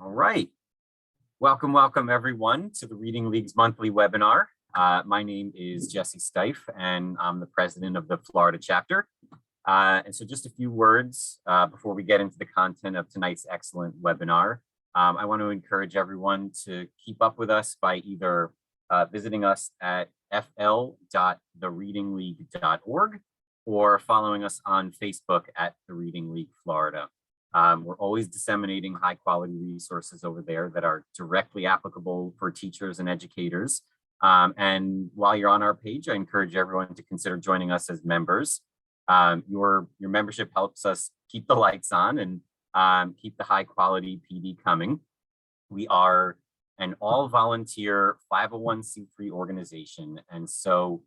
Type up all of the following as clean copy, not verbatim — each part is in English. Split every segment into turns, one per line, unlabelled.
All right. Welcome everyone to the Reading League's monthly webinar. My name is Jesse Stife and I'm the president of the Florida chapter. And so just a few words before we get into the content of tonight's excellent webinar. I want to encourage everyone to keep up with us by either visiting us at fl.thereadingleague.org or following us on Facebook at The Reading League Florida. We're always disseminating high quality resources over there that are directly applicable for teachers and educators. And while you're on our page, I encourage everyone to consider joining us as members. Your membership helps us keep the lights on and keep the high quality PD coming. We are an all volunteer 501c3 organization. And so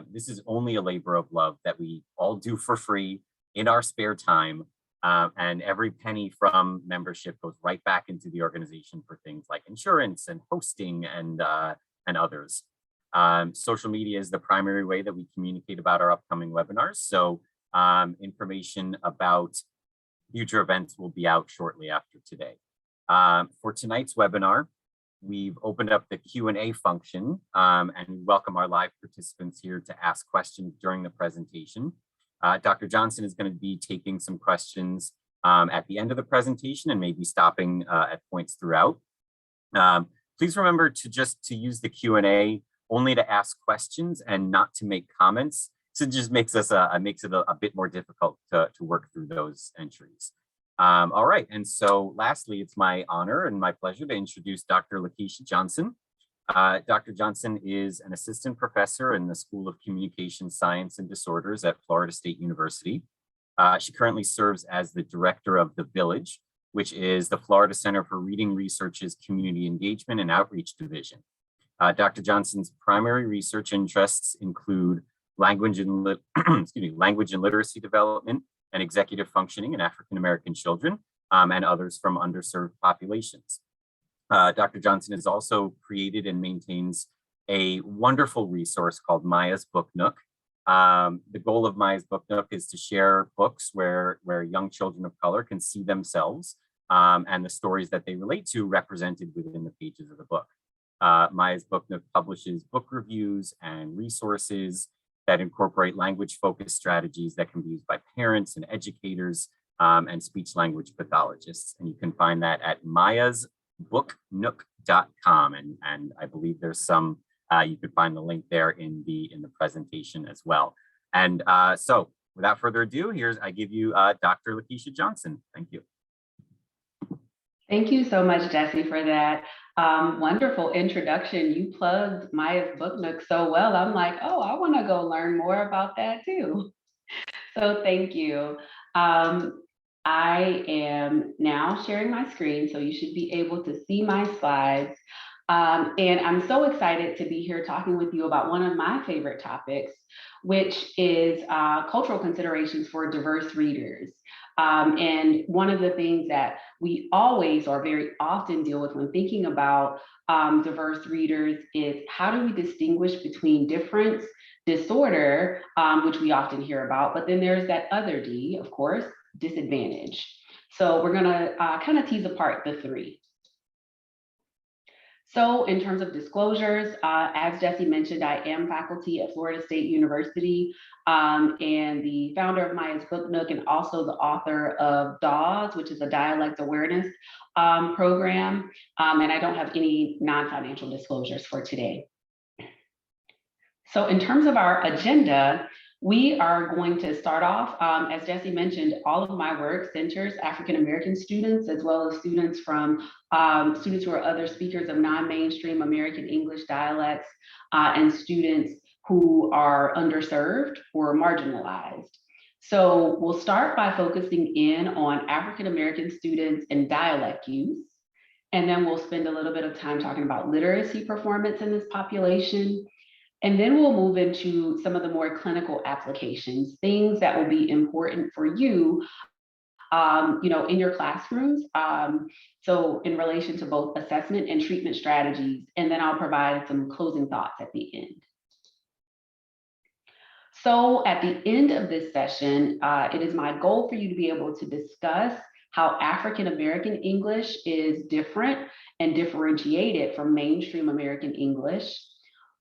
this is only a labor of love that we all do for free in our spare time. And every penny from membership goes right back into the organization for things like insurance and hosting and others. Social media is the primary way that we communicate about our upcoming webinars. So information about future events will be out shortly after today. For tonight's webinar, we've opened up the Q&A function and we welcome our live participants here to ask questions during the presentation. Dr. Johnson is going to be taking some questions at the end of the presentation and maybe stopping at points throughout. Please remember to use the Q&A only to ask questions and not to make comments. So it just makes it a bit more difficult to work through those entries. All right, and so lastly, it's my honor and my pleasure to introduce Dr. Lakeisha Johnson. Dr. Johnson is an assistant professor in the School of Communication Science and Disorders at Florida State University. She currently serves as the director of The Village, which is the Florida Center for Reading Research's Community Engagement and Outreach Division. Dr. Johnson's primary research interests include language and literacy development and executive functioning in African American children and others from underserved populations. Dr. Johnson has also created and maintains a wonderful resource called Maya's Book Nook. The goal of Maya's Book Nook is to share books where young children of color can see themselves and the stories that they relate to represented within the pages of the book. Maya's Book Nook publishes book reviews and resources that incorporate language-focused strategies that can be used by parents and educators and speech-language pathologists. And you can find that at mayasbooknook.com, and I believe there's some you could find the link there in the presentation as well. And so without further ado, I give you Dr. Lakeisha Johnson. Thank you.
Thank you so much, Jesse, for that wonderful introduction. You plugged Maya's Book Nook so well. I'm like, oh, I want to go learn more about that too. So thank you. I am now sharing my screen, so you should be able to see my slides. And I'm so excited to be here talking with you about one of my favorite topics, which is cultural considerations for diverse readers. And one of the things that we always or very often deal with when thinking about diverse readers is how do we distinguish between difference, disorder, which we often hear about, but then there's that other D, of course, disadvantage. So we're gonna kind of tease apart the three. So in terms of disclosures, as Jesse mentioned, I am faculty at Florida State University and the founder of Maya's Book Nook and also the author of DAWS, which is a dialect awareness program. And I don't have any non-financial disclosures for today. So in terms of our agenda, we are going to start off, as Jesse mentioned, all of my work centers African-American students, as well as students from students who are other speakers of non-mainstream American English dialects, and students who are underserved or marginalized. So we'll start by focusing in on African-American students and dialect use. And then we'll spend a little bit of time talking about literacy performance in this population. And then we'll move into some of the more clinical applications, things that will be important for you, in your classrooms. So in relation to both assessment and treatment strategies, and then I'll provide some closing thoughts at the end. So at the end of this session, it is my goal for you to be able to discuss how African American English is different and differentiated from mainstream American English.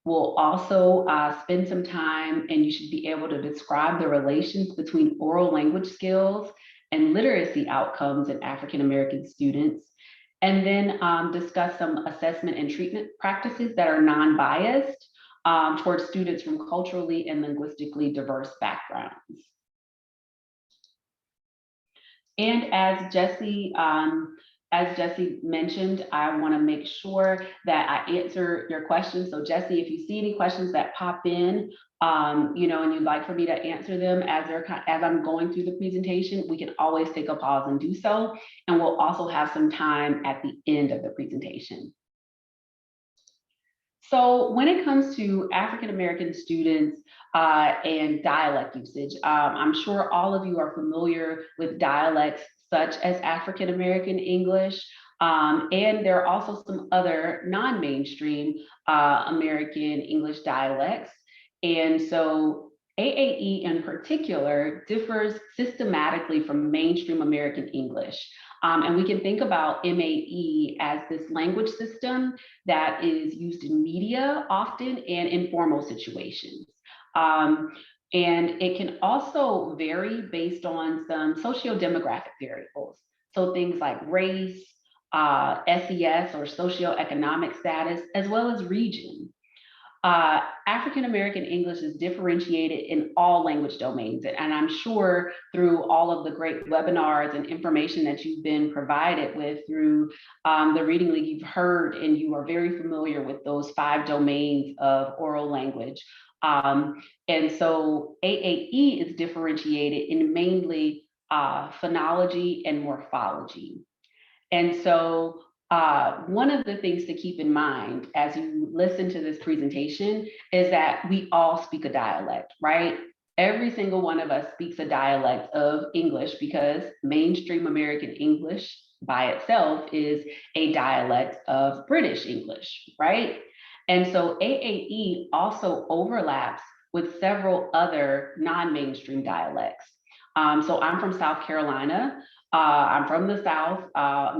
We'll also spend some time, and you should be able to describe the relations between oral language skills and literacy outcomes in African American students. And then discuss some assessment and treatment practices that are non-biased towards students from culturally and linguistically diverse backgrounds. And as Jesse mentioned, I want to make sure that I answer your questions. So Jesse, if you see any questions that pop in, and you'd like for me to answer them as I'm going through the presentation, we can always take a pause and do so. And we'll also have some time at the end of the presentation. So when it comes to African American students and dialect usage, I'm sure all of you are familiar with dialects such as African American English. And there are also some other non-mainstream American English dialects. And so AAE in particular differs systematically from mainstream American English. And we can think about MAE as this language system that is used in media often and informal situations. And it can also vary based on some socio-demographic variables. So things like race, SES or socioeconomic status, as well as region. African American English is differentiated in all language domains. And I'm sure through all of the great webinars and information that you've been provided with through the Reading League, you've heard and you are very familiar with those 5 domains of oral language. And so AAE is differentiated in mainly phonology and morphology. And so one of the things to keep in mind as you listen to this presentation is that we all speak a dialect, right? Every single one of us speaks a dialect of English because mainstream American English by itself is a dialect of British English, right? And so AAE also overlaps with several other non-mainstream dialects. So I'm from South Carolina. I'm from the South.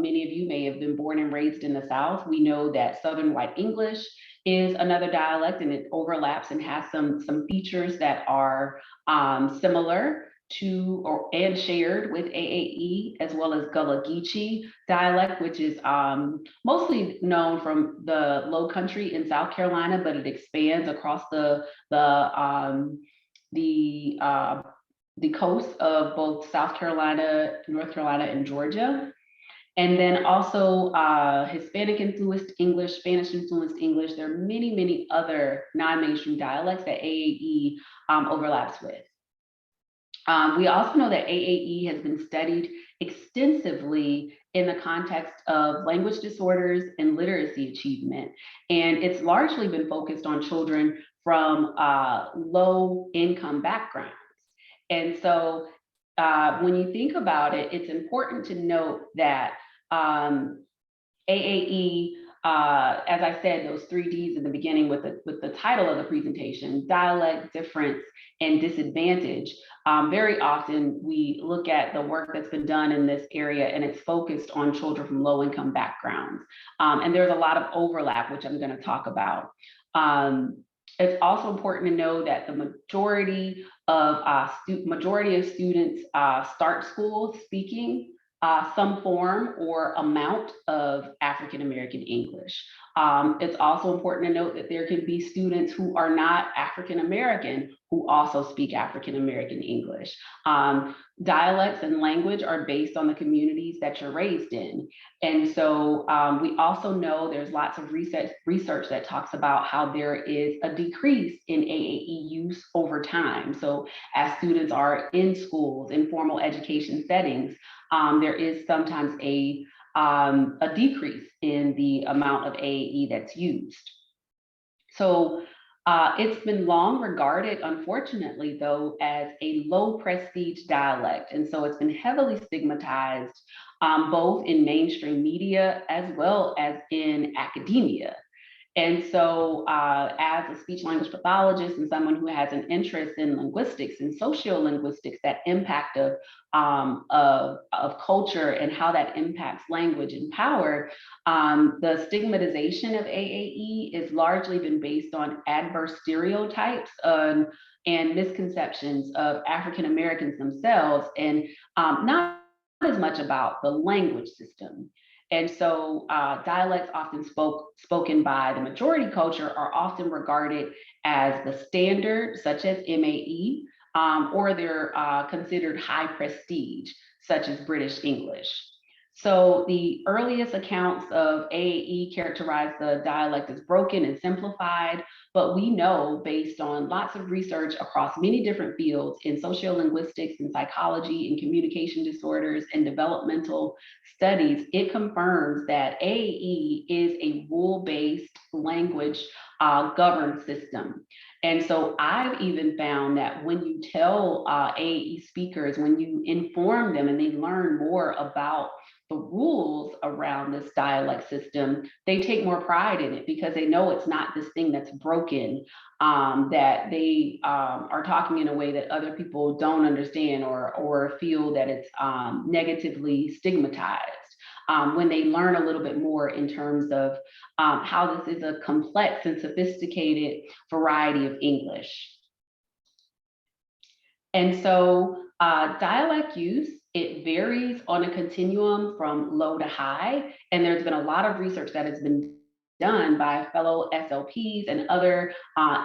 Many of you may have been born and raised in the South. We know that Southern White English is another dialect, and it overlaps and has some features that are similar to and shared with AAE, as well as Gullah Geechee dialect, which is mostly known from the Low Country in South Carolina, but it expands across the coast of both South Carolina, North Carolina, and Georgia. And then also Hispanic influenced English, Spanish influenced English. There are many, many other non-mainstream dialects that AAE overlaps with. We also know that AAE has been studied extensively in the context of language disorders and literacy achievement. And it's largely been focused on children from low income backgrounds. And so when you think about it, it's important to note that AAE, as I said, those 3 Ds in the beginning with the title of the presentation, dialect, difference, and disadvantage. Very often we look at the work that's been done in this area and it's focused on children from low income backgrounds. And there's a lot of overlap, which I'm going to talk about. It's also important to know that the majority of students start school speaking some form or amount of African American English. It's also important to note that there can be students who are not African American who also speak African American English. Dialects and language are based on the communities that you're raised in. And so we also know there's lots of research that talks about how there is a decrease in AAE use over time. So as students are in schools, in formal education settings, there is sometimes a decrease in the amount of AAE that's used. So it's been long regarded, unfortunately, though, as a low prestige dialect. And so it's been heavily stigmatized both in mainstream media as well as in academia. And so as a speech language pathologist and someone who has an interest in linguistics and sociolinguistics, that impact of culture and how that impacts language and power, the stigmatization of AAE has largely been based on adverse stereotypes and misconceptions of African Americans themselves, and not as much about the language system. And so dialects often spoken by the majority culture are often regarded as the standard, such as MAE, or they're considered high prestige, such as British English. So the earliest accounts of AAE characterize the dialect as broken and simplified, but we know based on lots of research across many different fields in sociolinguistics and psychology and communication disorders and developmental studies, it confirms that AAE is a rule-based language governed system. And so I've even found that when you tell AAE speakers, when you inform them and they learn more about the rules around this dialect system, they take more pride in it because they know it's not this thing that's broken, that they are talking in a way that other people don't understand or feel that it's negatively stigmatized. When they learn a little bit more in terms of how this is a complex and sophisticated variety of English. And so dialect use, it varies on a continuum from low to high. And there's been a lot of research that has been done by fellow SLPs and other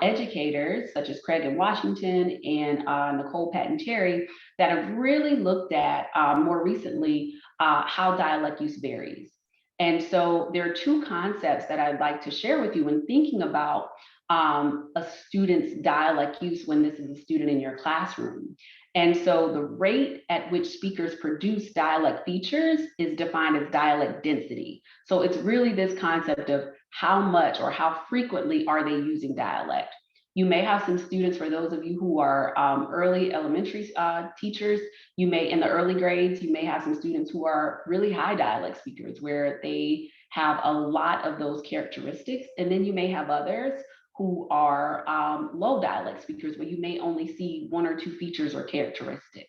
educators, such as Craig in Washington and Nicole Patton-Cherry, that have really looked at more recently how dialect use varies. And so there are two concepts that I'd like to share with you when thinking about a student's dialect use when this is a student in your classroom. And so the rate at which speakers produce dialect features is defined as dialect density. So it's really this concept of how much or how frequently are they using dialect. You may have some students, for those of you who are early elementary teachers, you may, in the early grades, you may have some students who are really high dialect speakers where they have a lot of those characteristics. And then you may have others who are low dialect speakers where you may only see one or two features or characteristics.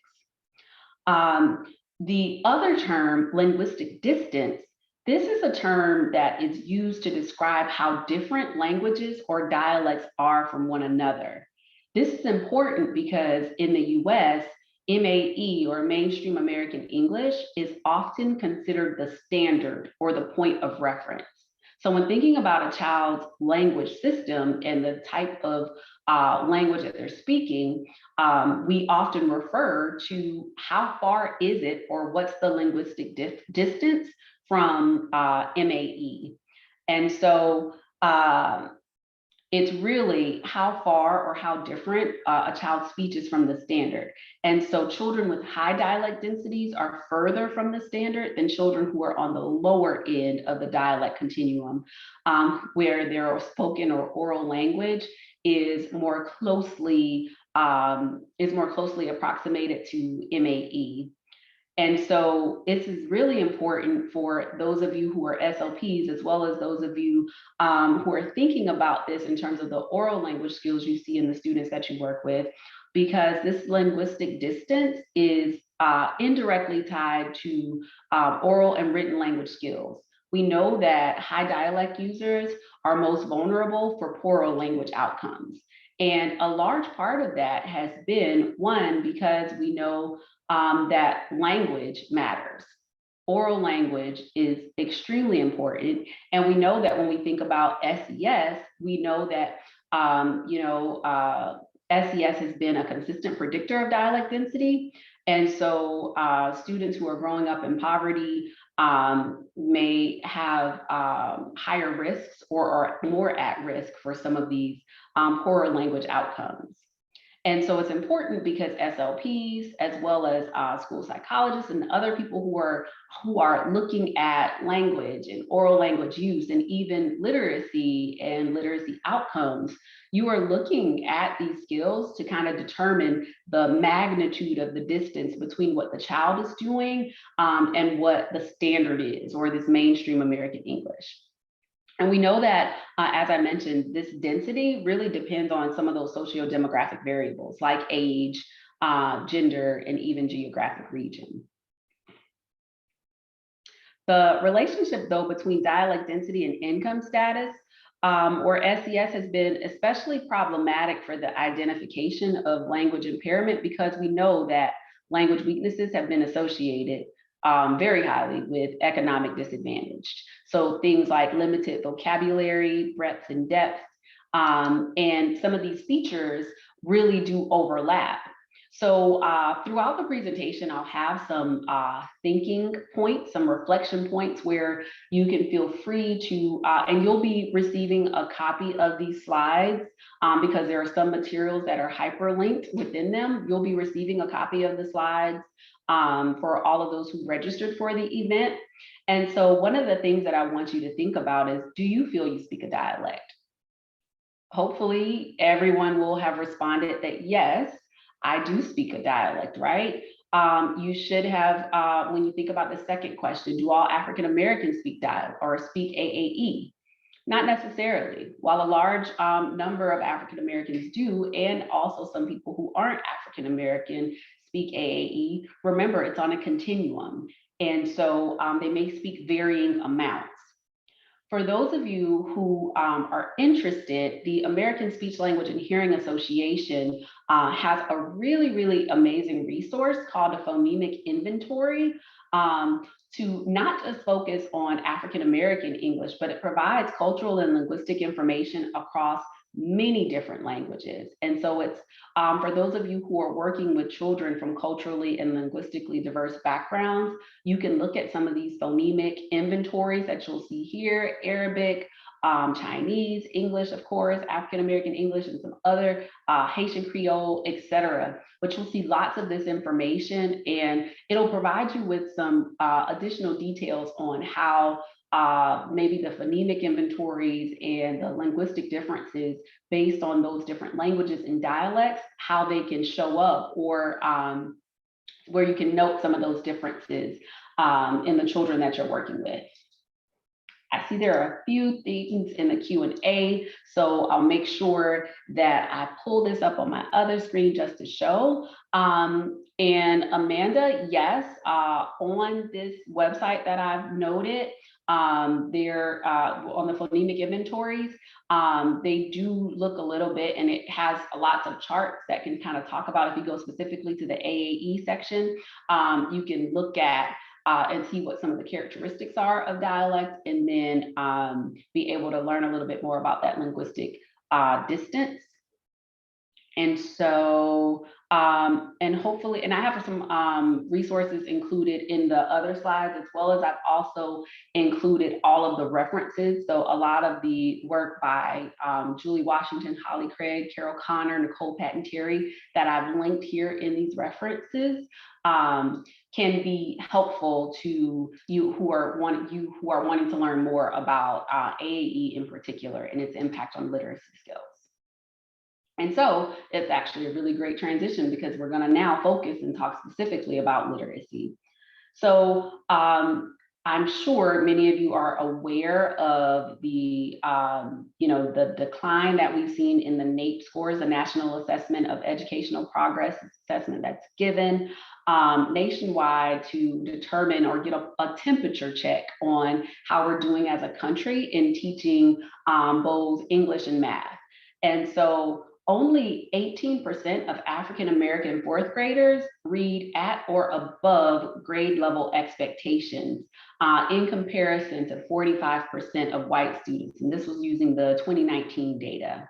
The other term, linguistic distance, this is a term that is used to describe how different languages or dialects are from one another. This is important because in the US, MAE or mainstream American English is often considered the standard or the point of reference. So when thinking about a child's language system and the type of language that they're speaking, we often refer to how far is it or what's the linguistic distance from MAE. And so it's really how far or how different a child's speech is from the standard. And so children with high dialect densities are further from the standard than children who are on the lower end of the dialect continuum, where their spoken or oral language is more closely approximated to MAE. And so this is really important for those of you who are SLPs, as well as those of you who are thinking about this in terms of the oral language skills you see in the students that you work with, because this linguistic distance is indirectly tied to oral and written language skills. We know that high dialect users are most vulnerable for poor language outcomes. And a large part of that has been, one, because we know that language matters. Oral language is extremely important. And we know that when we think about SES, we know that SES has been a consistent predictor of dialect density. And so students who are growing up in poverty may have higher risks or are more at risk for some of these poorer language outcomes. And so it's important because SLPs, as well as school psychologists and other people who are looking at language and oral language use and even literacy and literacy outcomes, you are looking at these skills to kind of determine the magnitude of the distance between what the child is doing and what the standard is, or this mainstream American English. And we know that, as I mentioned, this density really depends on some of those socio-demographic variables like age, gender, and even geographic region. The relationship, though, between dialect density and income status, or SES, has been especially problematic for the identification of language impairment because we know that language weaknesses have been associated very highly with economic disadvantage. So things like limited vocabulary, breadth and depth, and some of these features really do overlap. So throughout the presentation, I'll have some thinking points, some reflection points where you can feel free to, and you'll be receiving a copy of these slides because there are some materials that are hyperlinked within them. You'll be receiving a copy of the slides for all of those who registered for the event. And so one of the things that I want you to think about is, do you feel you speak a dialect? Hopefully everyone will have responded that yes, I do speak a dialect, right? You should have, when you think about the second question, do all African Americans speak dialect or speak AAE? Not necessarily. While a large number of African Americans do, and also some people who aren't African American speak AAE, remember it's on a continuum. And so they may speak varying amounts. For those of you who are interested, the American Speech Language and Hearing Association has a really, really amazing resource called a phonemic inventory to not just focus on African American English, but it provides cultural and linguistic information across many different languages. And so it's for those of you who are working with children from culturally and linguistically diverse backgrounds, you can look at some of these phonemic inventories that you'll see here: Arabic, Chinese, English, of course, African American English, and some other Haitian Creole, etc. But you'll see lots of this information, and it'll provide you with some additional details on how maybe the phonemic inventories and the linguistic differences based on those different languages and dialects, how they can show up, or where you can note some of those differences in the children that you're working with. I see there are a few things in the Q&A, so I'll make sure that I pull this up on my other screen just to show. And Amanda, yes, on this website that I've noted, they're on the phonemic inventories, they do look a little bit, and it has lots of charts that can kind of talk about, if you go specifically to the AAE section, you can look at and see what some of the characteristics are of dialect, and then be able to learn a little bit more about that linguistic distance. And so, and hopefully, and I have some resources included in the other slides, as well as I've also included all of the references. So a lot of the work by Julie Washington, Holly Craig, Carol Connor, Nicole Patton-Terry that I've linked here in these references can be helpful to you who are wanting to learn more about AAE in particular and its impact on literacy skills. And so it's actually a really great transition because we're going to now focus and talk specifically about literacy. So I'm sure many of you are aware of the, the decline that we've seen in the NAEP scores, the National Assessment of Educational Progress assessment that's given nationwide to determine or get a temperature check on how we're doing as a country in teaching both English and math. And so only 18% of African American fourth graders read at or above grade level expectations in comparison to 45% of white students. And this was using the 2019 data.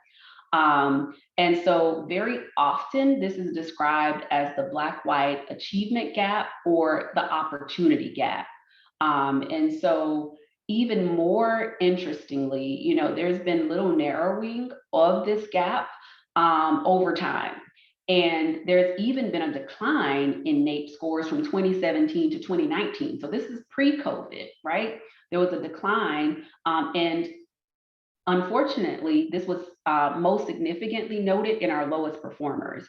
And so very often this is described as the Black-white achievement gap or the opportunity gap. And so even more interestingly, there's been little narrowing of this gap over time. And there's even been a decline in NAEP scores from 2017 to 2019. So this is pre-COVID, right? There was a decline, and unfortunately, this was most significantly noted in our lowest performers.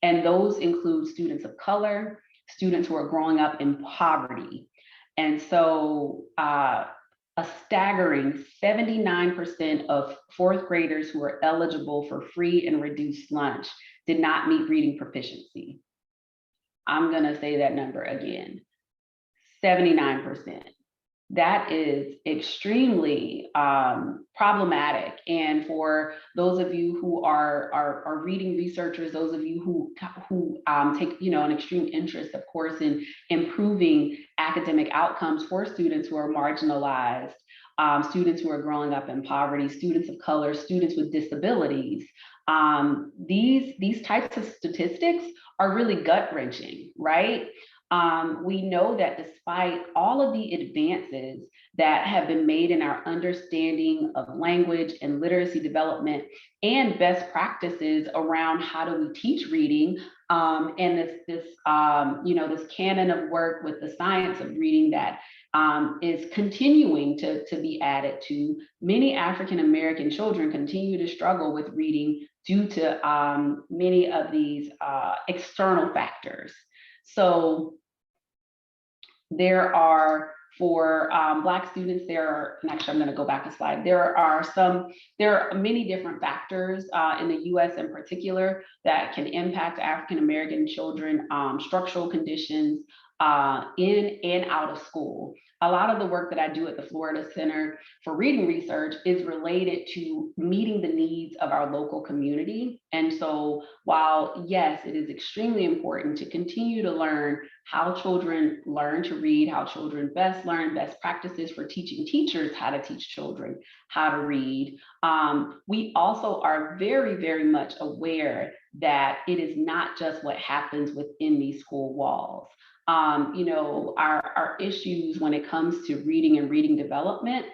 And those include students of color, students who are growing up in poverty. And so a staggering 79% of fourth graders who are eligible for free and reduced lunch did not meet reading proficiency. I'm gonna say that number again, 79%. That is extremely problematic. And for those of you who are reading researchers, those of you who take an extreme interest, of course, in improving academic outcomes for students who are marginalized, students who are growing up in poverty, students of color, students with disabilities, these types of statistics are really gut wrenching, right? We know that despite all of the advances that have been made in our understanding of language and literacy development and best practices around how do we teach reading, and this canon of work with the science of reading that is continuing to be added to, many African American children continue to struggle with reading due to many of these external factors. So there are, for Black students, and actually I'm going to go back a slide, there are many different factors in the US in particular that can impact African American children, structural conditions in and out of school. A lot of the work that I do at the Florida Center for Reading Research is related to meeting the needs of our local community. And so while, yes, it is extremely important to continue to learn how children learn to read, how children best learn, best practices for teaching teachers how to teach children how to read, we also are very, very much aware that it is not just what happens within these school walls. Our issues when it comes to reading and reading development,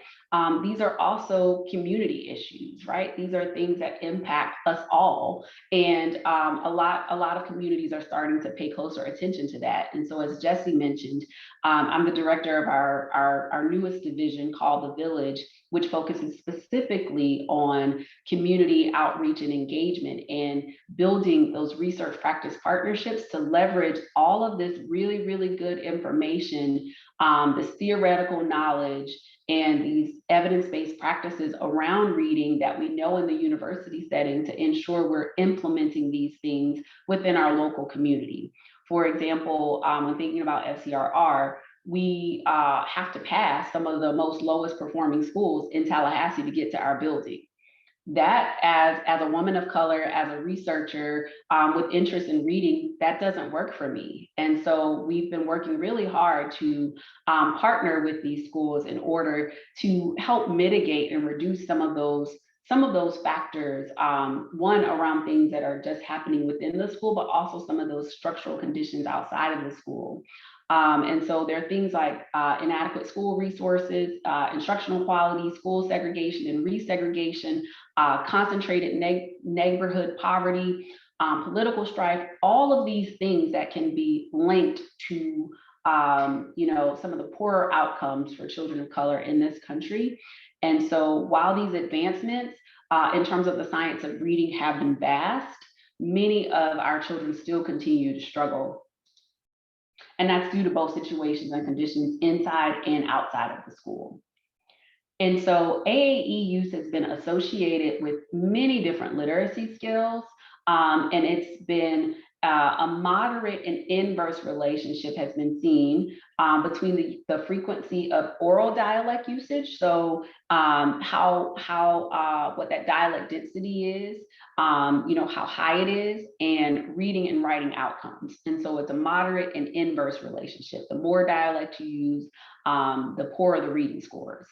these are also community issues, right? These are things that impact us all. And a lot of communities are starting to pay closer attention to that. And so as Jesse mentioned, I'm the director of our newest division called The Village, which focuses specifically on community outreach and engagement and building those research practice partnerships to leverage all of this really, really good information, this theoretical knowledge, and these evidence-based practices around reading that we know in the university setting to ensure we're implementing these things within our local community. For example, when thinking about FCRR, we have to pass some of the most lowest performing schools in Tallahassee to get to our building. That, as a woman of color, as a researcher with interest in reading, that doesn't work for me. And so we've been working really hard to partner with these schools in order to help mitigate and reduce some of those factors, one around things that are just happening within the school, but also some of those structural conditions outside of the school. And so there are things like inadequate school resources, instructional quality, school segregation and resegregation, concentrated neighborhood poverty, political strife, all of these things that can be linked to some of the poorer outcomes for children of color in this country. And so while these advancements in terms of the science of reading have been vast, many of our children still continue to struggle. And that's due to both situations and conditions inside and outside of the school. And so AAE use has been associated with many different literacy skills, and it's been a moderate and inverse relationship has been seen between the frequency of oral dialect usage, so what that dialect density is, how high it is, and reading and writing outcomes. And so it's a moderate and inverse relationship. The more dialect you use, the poorer the reading scores.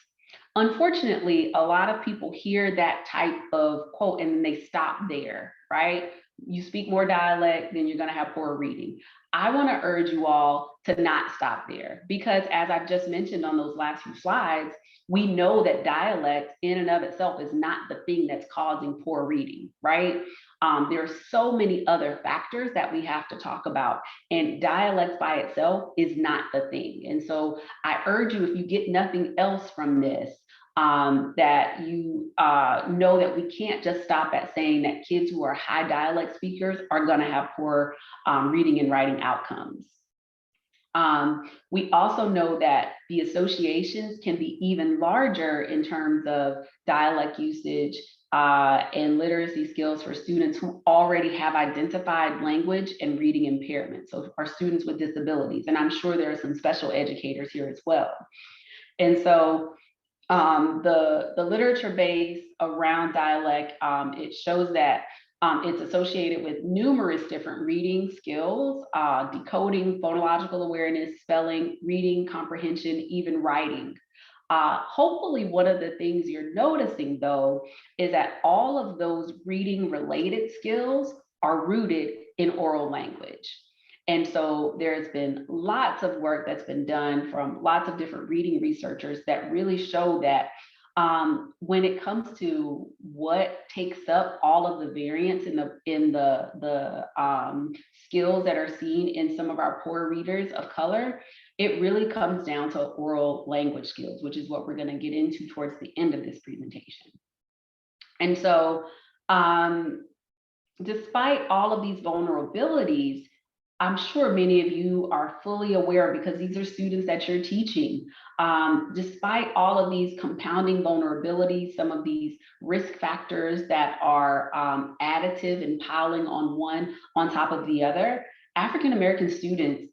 Unfortunately, a lot of people hear that type of quote and then they stop there, right? You speak more dialect, then you're going to have poor reading. I want to urge you all to not stop there, because as I've just mentioned on those last few slides, we know that dialect in and of itself is not the thing that's causing poor reading, right? There are so many other factors that we have to talk about, and dialect by itself is not the thing. And so I urge you, if you get nothing else from this, that you know that we can't just stop at saying that kids who are high dialect speakers are going to have poor reading and writing outcomes. We also know that the associations can be even larger in terms of dialect usage and literacy skills for students who already have identified language and reading impairment. So our students with disabilities, and I'm sure there are some special educators here as well. And so the literature base around dialect, it shows that it's associated with numerous different reading skills, decoding, phonological awareness, spelling, reading, comprehension, even writing. Hopefully, one of the things you're noticing, though, is that all of those reading related skills are rooted in oral language. And so there's been lots of work that's been done from lots of different reading researchers that really show that when it comes to what takes up all of the variance in the skills that are seen in some of our poor readers of color, it really comes down to oral language skills, which is what we're going to get into towards the end of this presentation. And so, despite all of these vulnerabilities, I'm sure many of you are fully aware because these are students that you're teaching. Despite all of these compounding vulnerabilities, some of these risk factors that are additive and piling on one on top of the other, African American students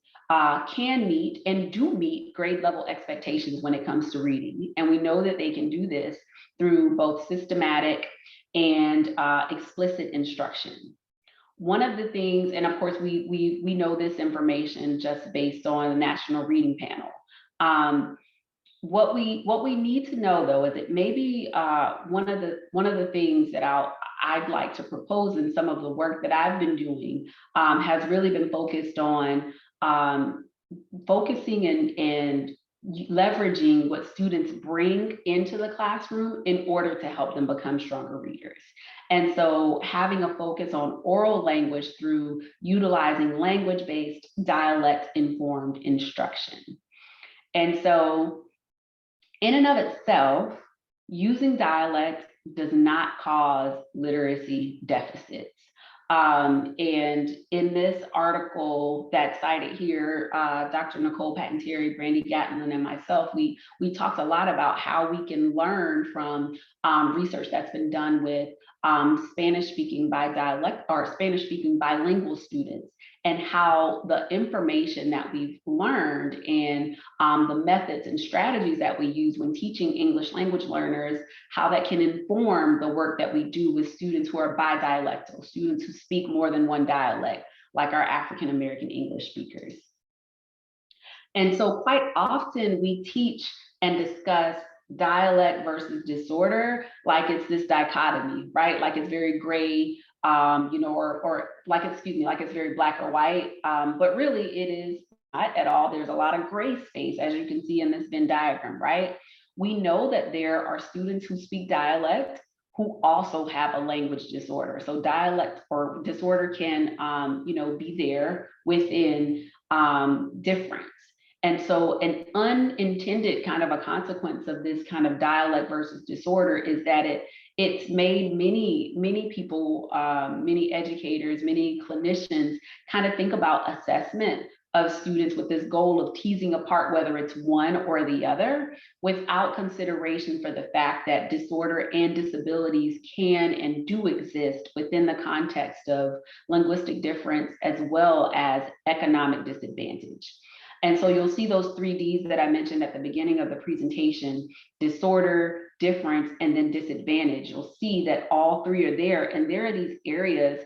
can meet and do meet grade level expectations when it comes to reading. And we know that they can do this through both systematic and explicit instruction. One of the things, and of course, we know this information just based on the National Reading Panel. What we need to know, though, is that maybe one of the things that I'd like to propose in some of the work that I've been doing has really been focused on focusing and leveraging what students bring into the classroom in order to help them become stronger readers. And so having a focus on oral language through utilizing language-based, dialect-informed instruction. And so in and of itself, using dialect does not cause literacy deficits. And in this article that's cited here, Dr. Nicole Patton-Terry, Brandy Gatlin, and myself, we talked a lot about how we can learn from research that's been done with Spanish-speaking Spanish-speaking bilingual students, and how the information that we've learned and the methods and strategies that we use when teaching English language learners, how that can inform the work that we do with students who are bidialectal, students who speak more than one dialect, like our African American English speakers. And so quite often we teach and discuss dialect versus disorder like it's this dichotomy, right? Like it's very gray, or like, excuse me, like it's very black or white, but really it is not at all. There's a lot of gray space, as you can see in this Venn diagram, right? We know that there are students who speak dialect who also have a language disorder. So dialect or disorder can, be there within difference. And so an unintended kind of a consequence of this kind of dialect versus disorder is that it's made many people, many educators, many clinicians kind of think about assessment of students with this goal of teasing apart whether it's one or the other, without consideration for the fact that disorder and disabilities can and do exist within the context of linguistic difference as well as economic disadvantage. And so you'll see those 3 Ds that I mentioned at the beginning of the presentation: disorder, difference, and then disadvantage. You'll see that all three are there. And there are these areas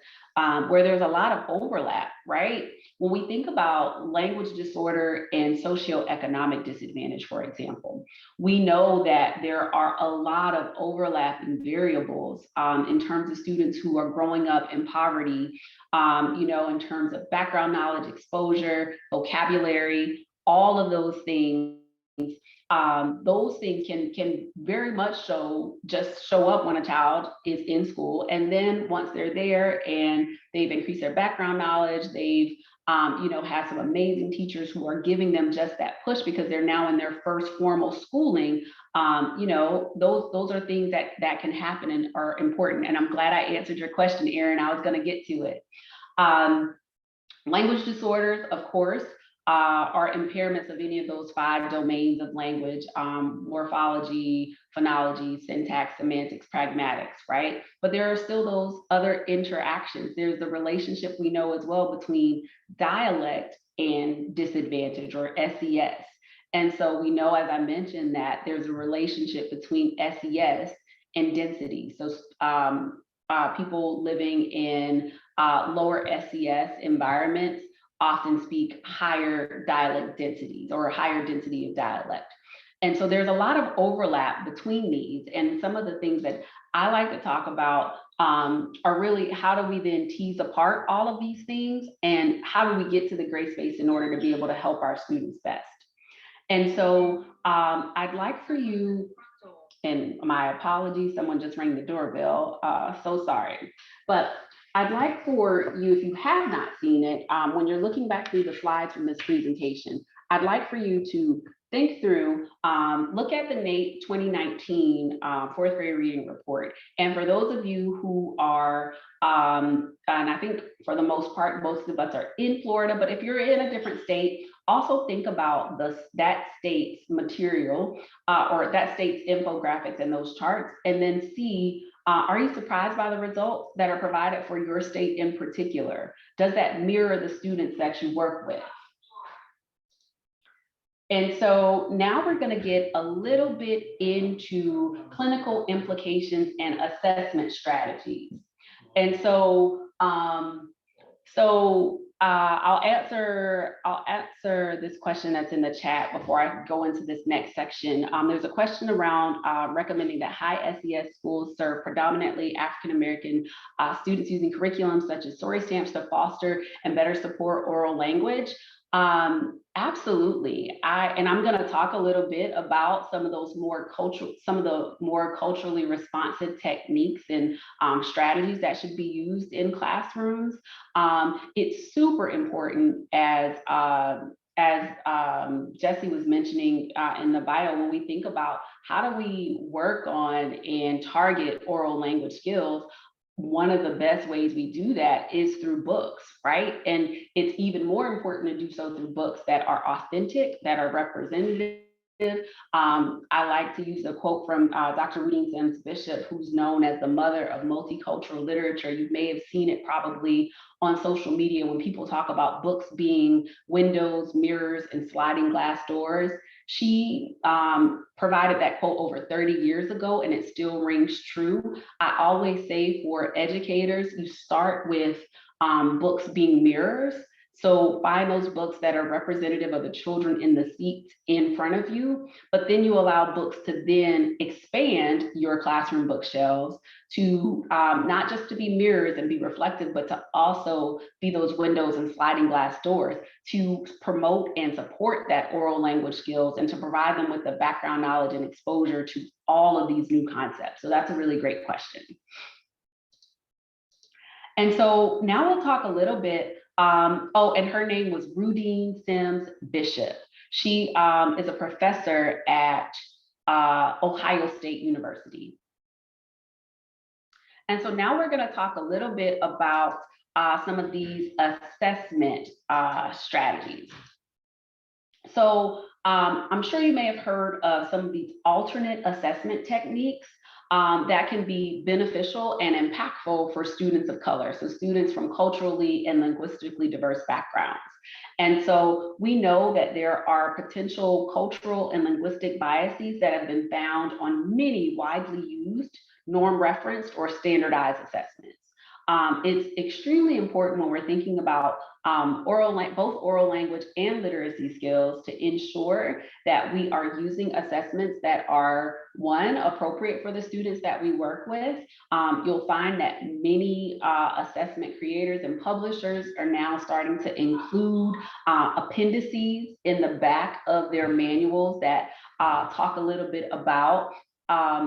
where there's a lot of overlap, right? When we think about language disorder and socioeconomic disadvantage, for example, we know that there are a lot of overlapping variables in terms of students who are growing up in poverty, in terms of background knowledge, exposure, vocabulary, all of those things. Those things can very much show up when a child is in school, and then once they're there and they've increased their background knowledge, they've have some amazing teachers who are giving them just that push because they're now in their first formal schooling. Those are things that can happen and are important. And I'm glad I answered your question, Erin. I was going to get to it. Language disorders, of course, are impairments of any of those 5 domains of language, morphology, phonology, syntax, semantics, pragmatics, right? But there are still those other interactions. There's the relationship we know as well between dialect and disadvantage, or SES. And so we know, as I mentioned, that there's a relationship between SES and density. So people living in lower SES environments often speak higher dialect densities, or a higher density of dialect. And so there's a lot of overlap between these. And some of the things that I like to talk about are really, how do we then tease apart all of these things, and how do we get to the gray space in order to be able to help our students best? And so I'd like for you, and my apologies, someone just rang the doorbell, so sorry. But I'd like for you, if you have not seen it, when you're looking back through the slides from this presentation, I'd like for you to think through, look at the NAEP 2019 fourth grade reading report. And for those of you who are, and I think for the most part, most of us are in Florida, but if you're in a different state, also think about that state's material or that state's infographics and those charts, and then see, are you surprised by the results that are provided for your state in particular? Does that mirror the students that you work with? And so now we're going to get a little bit into clinical implications and assessment strategies. And so, I'll answer this question that's in the chat before I go into this next section. There's a question around recommending that high SES schools serve predominantly African-American students using curriculums such as story stamps to foster and better support oral language. Absolutely. I'm going to talk a little bit about some of the more culturally responsive techniques and strategies that should be used in classrooms. It's super important, as Jesse was mentioning in the bio, when we think about how do we work on and target oral language skills. One of the best ways we do that is through books, right? And it's even more important to do so through books that are authentic, that are representative. I like to use a quote from Dr. Reading Sims Bishop, who's known as the mother of multicultural literature. You may have seen it probably on social media when people talk about books being windows, mirrors, and sliding glass doors. She provided that quote over 30 years ago, and it still rings true. I always say, for educators, you start with books being mirrors. So find those books that are representative of the children in the seats in front of you, but then you allow books to then expand your classroom bookshelves to not just to be mirrors and be reflective, but to also be those windows and sliding glass doors to promote and support that oral language skills and to provide them with the background knowledge and exposure to all of these new concepts. So that's a really great question. And so now we'll talk a little bit. And her name was Rudine Sims Bishop. She is a professor at Ohio State University. And so now we're going to talk a little bit about some of these assessment strategies. So I'm sure you may have heard of some of these alternate assessment techniques that can be beneficial and impactful for students of color, so students from culturally and linguistically diverse backgrounds. And so we know that there are potential cultural and linguistic biases that have been found on many widely used norm referenced or standardized assessments. It's extremely important when we're thinking about both oral language and literacy skills to ensure that we are using assessments that are, one, appropriate for the students that we work with. You'll find that many assessment creators and publishers are now starting to include appendices in the back of their manuals that talk a little bit about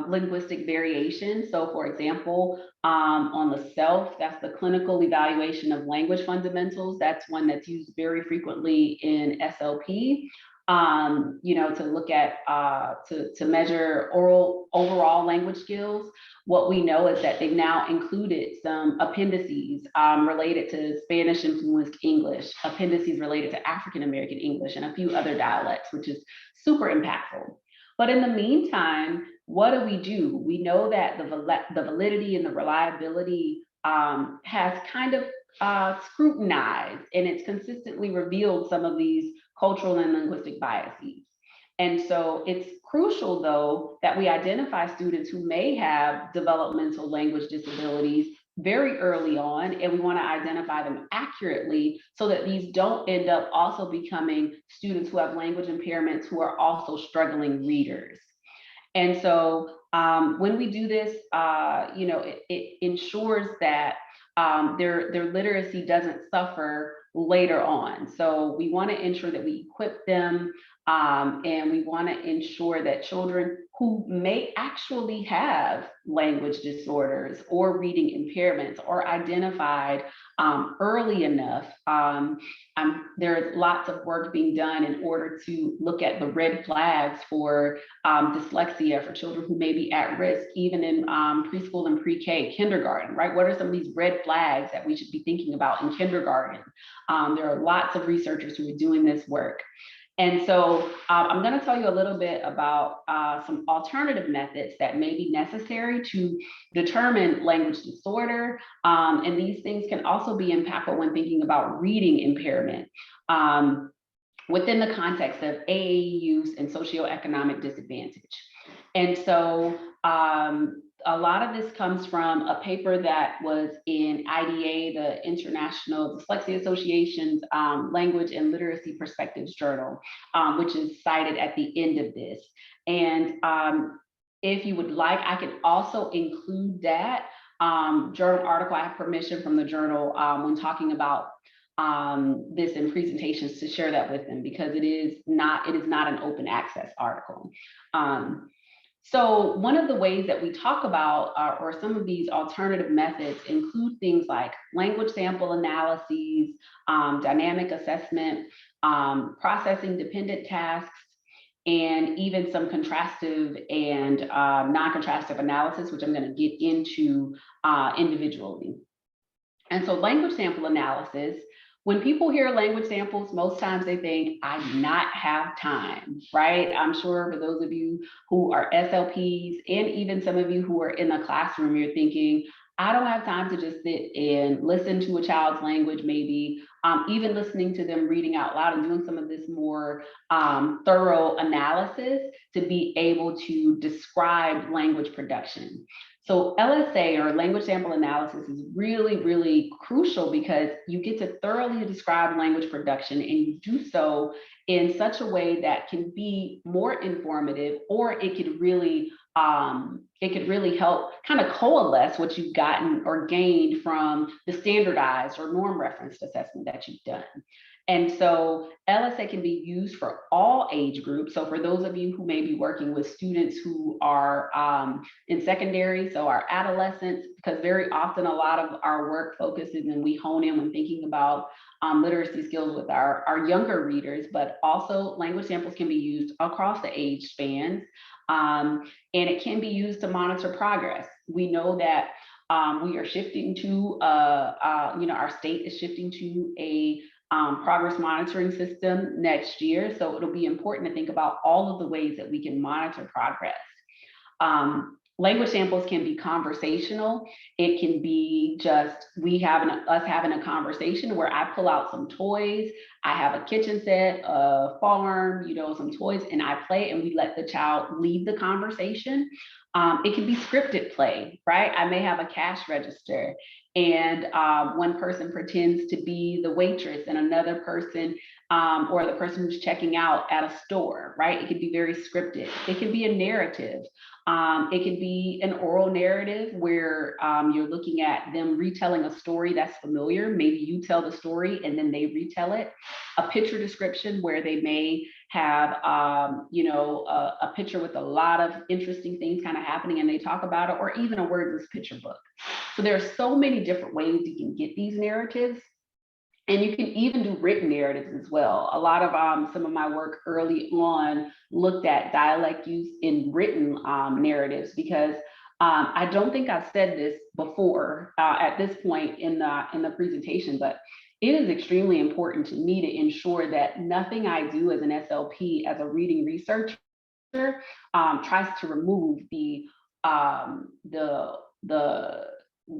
linguistic variation. So for example, on the SELF, that's the clinical evaluation of language fundamentals. That's one that's used very frequently in SLP. to look at to measure oral overall language skills. What we know is that they've now included some appendices related to Spanish influenced English, appendices related to African American English, and a few other dialects, which is super impactful. But in the meantime, what do? We know that the validity and the reliability has kind of scrutinized, and it's consistently revealed some of these cultural and linguistic biases. And so it's crucial, though, that we identify students who may have developmental language disabilities very early on, and we want to identify them accurately so that these don't end up also becoming students who have language impairments who are also struggling readers. And so when we do this, it ensures that their literacy doesn't suffer later on. So we want to ensure that we equip them, and we want to ensure that children who may actually have language disorders or reading impairments are identified early enough. There's lots of work being done in order to look at the red flags for dyslexia for children who may be at risk, even in preschool and pre-K, kindergarten, right? What are some of these red flags that we should be thinking about in kindergarten? There are lots of researchers who are doing this work. And so I'm going to tell you a little bit about some alternative methods that may be necessary to determine language disorder. And these things can also be impactful when thinking about reading impairment within the context of AAE use and socioeconomic disadvantage. And so a lot of this comes from a paper that was in IDA, the International Dyslexia Association's Language and Literacy Perspectives Journal, which is cited at the end of this. And if you would like, I can also include that journal article. I have permission from the journal when talking about this in presentations to share that with them, because it is not an open access article. So one of the ways that we talk about or some of these alternative methods include things like language sample analyses, dynamic assessment, processing dependent tasks, and even some contrastive and non-contrastive analysis, which I'm going to get into individually. And so language sample analysis, when people hear language samples, most times they think, I do not have time, right? I'm sure for those of you who are SLPs and even some of you who are in the classroom, you're thinking, I don't have time to just sit and listen to a child's language, maybe even listening to them reading out loud and doing some of this more thorough analysis to be able to describe language production. So LSA, or language sample analysis, is really, really crucial because you get to thoroughly describe language production, and you do so in such a way that can be more informative, or it could really help kind of coalesce what you've gotten or gained from the standardized or norm referenced assessment that you've done. And so LSA can be used for all age groups. So for those of you who may be working with students who are in secondary, so our adolescents, because very often a lot of our work focuses and we hone in when thinking about literacy skills with our younger readers, but also language samples can be used across the age spans. And it can be used to monitor progress. We know that we are shifting to, our state is shifting to a progress monitoring system next year. So it'll be important to think about all of the ways that we can monitor progress. Language samples can be conversational. It can be just us having a conversation where I pull out some toys. I have a kitchen set, a farm, some toys, and I play, and we let the child lead the conversation. It can be scripted play, right? I may have a cash register, and one person pretends to be the waitress and another person or the person who's checking out at a store, right? It could be very scripted. It can be a narrative. It can be an oral narrative where you're looking at them retelling a story that's familiar. Maybe you tell the story and then they retell it. A picture description where they may have, a picture with a lot of interesting things kind of happening and they talk about it, or even a wordless picture book. So there are so many different ways you can get these narratives. And you can even do written narratives as well. A lot of some of my work early on looked at dialect use in written narratives, because I don't think I've said this before at this point in the presentation, but it is extremely important to me to ensure that nothing I do as an SLP, as a reading researcher, tries to remove the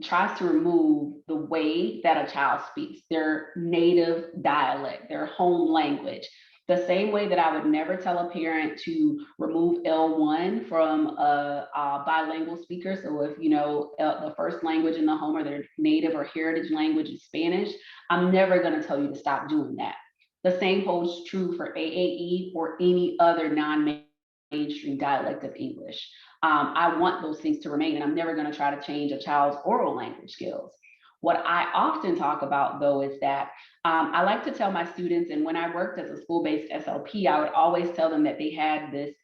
tries to remove the way that a child speaks, their native dialect, their home language. The same way that I would never tell a parent to remove L1 from a bilingual speaker. So if the first language in the home or their native or heritage language is Spanish, I'm never going to tell you to stop doing that. The same holds true for AAE or any other non-mainstream dialect of English. I want those things to remain, and I'm never going to try to change a child's oral language skills. What I often talk about, though, is that I like to tell my students, and when I worked as a school-based SLP, I would always tell them that they had this,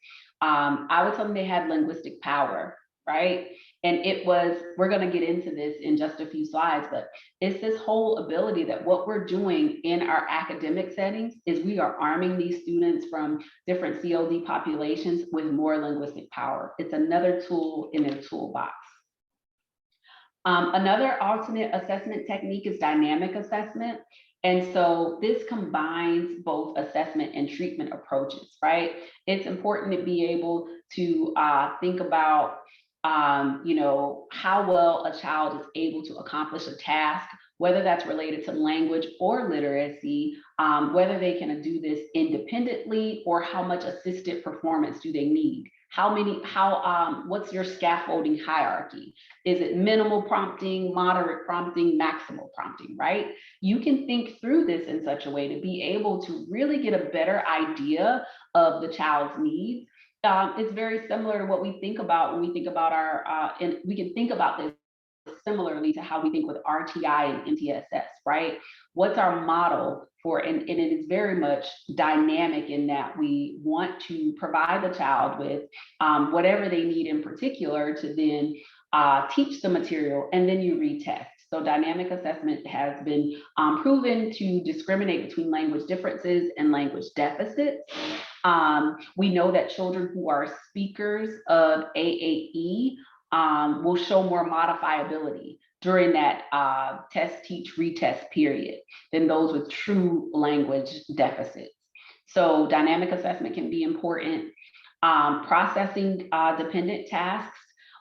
I would tell them they had linguistic power, right? And it was, we're going to get into this in just a few slides, but it's this whole ability that what we're doing in our academic settings is we are arming these students from different COD populations with more linguistic power. It's another tool in their toolbox. Another alternate assessment technique is dynamic assessment. And so this combines both assessment and treatment approaches, right? It's important to be able to think about how well a child is able to accomplish a task, whether that's related to language or literacy, whether they can do this independently or how much assisted performance do they need. What's your scaffolding hierarchy? Is it minimal prompting, moderate prompting, maximal prompting, right? You can think through this in such a way to be able to really get a better idea of the child's needs. It's very similar to what we think about when we think about and we can think about this similarly to how we think with RTI and MTSS, right? What's our model for, and it is very much dynamic in that we want to provide the child with whatever they need in particular to then teach the material, and then you retest. So dynamic assessment has been proven to discriminate between language differences and language deficits. We know that children who are speakers of AAE will show more modifiability during that test, teach, retest period than those with true language deficits. So dynamic assessment can be important. Processing dependent tasks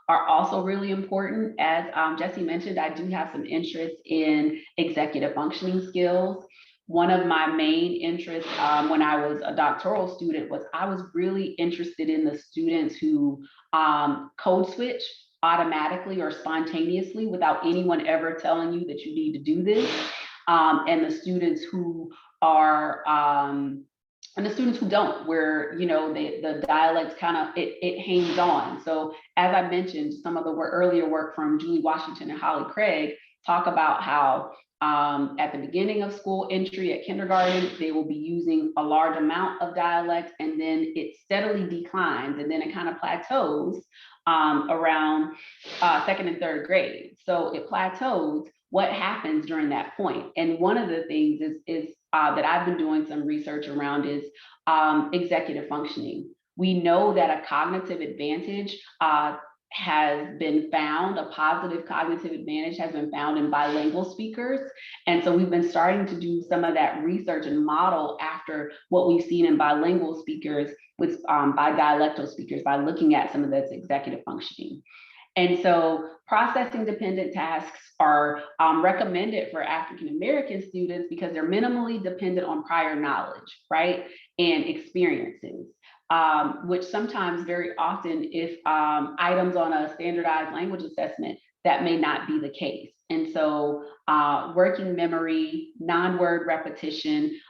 are also really important. As Jesse mentioned, I do have some interest in executive functioning skills. One of my main interests when I was a doctoral student was I was really interested in the students who code switch automatically or spontaneously without anyone ever telling you that you need to do this. And the students who are and the students who don't, where the dialects kind of it hangs on. So as I mentioned, some of the earlier work from Julie Washington and Holly Craig talk about how at the beginning of school entry at kindergarten, they will be using a large amount of dialect, and then it steadily declines, and then it kind of plateaus around second and third grade. So it plateaus. What happens during that point? And one of the things is that I've been doing some research around is executive functioning. We know that a cognitive advantage has been found, a positive cognitive advantage has been found in bilingual speakers. And so we've been starting to do some of that research and model after what we've seen in bilingual speakers with by dialectal speakers by looking at some of this executive functioning. And so processing dependent tasks are recommended for African American students because they're minimally dependent on prior knowledge, right, and experiences. Which sometimes very often if items on a standardized language assessment, that may not be the case. And so working memory, non-word repetition,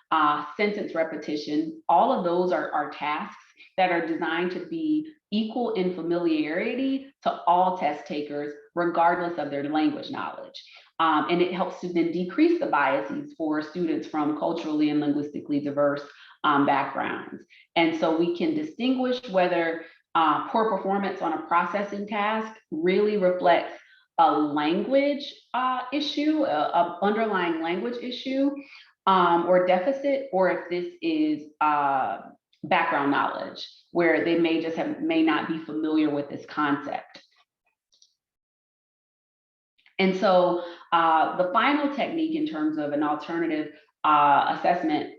sentence repetition, all of those are tasks that are designed to be equal in familiarity to all test takers, regardless of their language knowledge. And it helps to then decrease the biases for students from culturally and linguistically diverse backgrounds. And so we can distinguish whether poor performance on a processing task really reflects a language issue, a underlying language issue or deficit, or if this is background knowledge, where they may not be familiar with this concept. And so the final technique in terms of an alternative assessment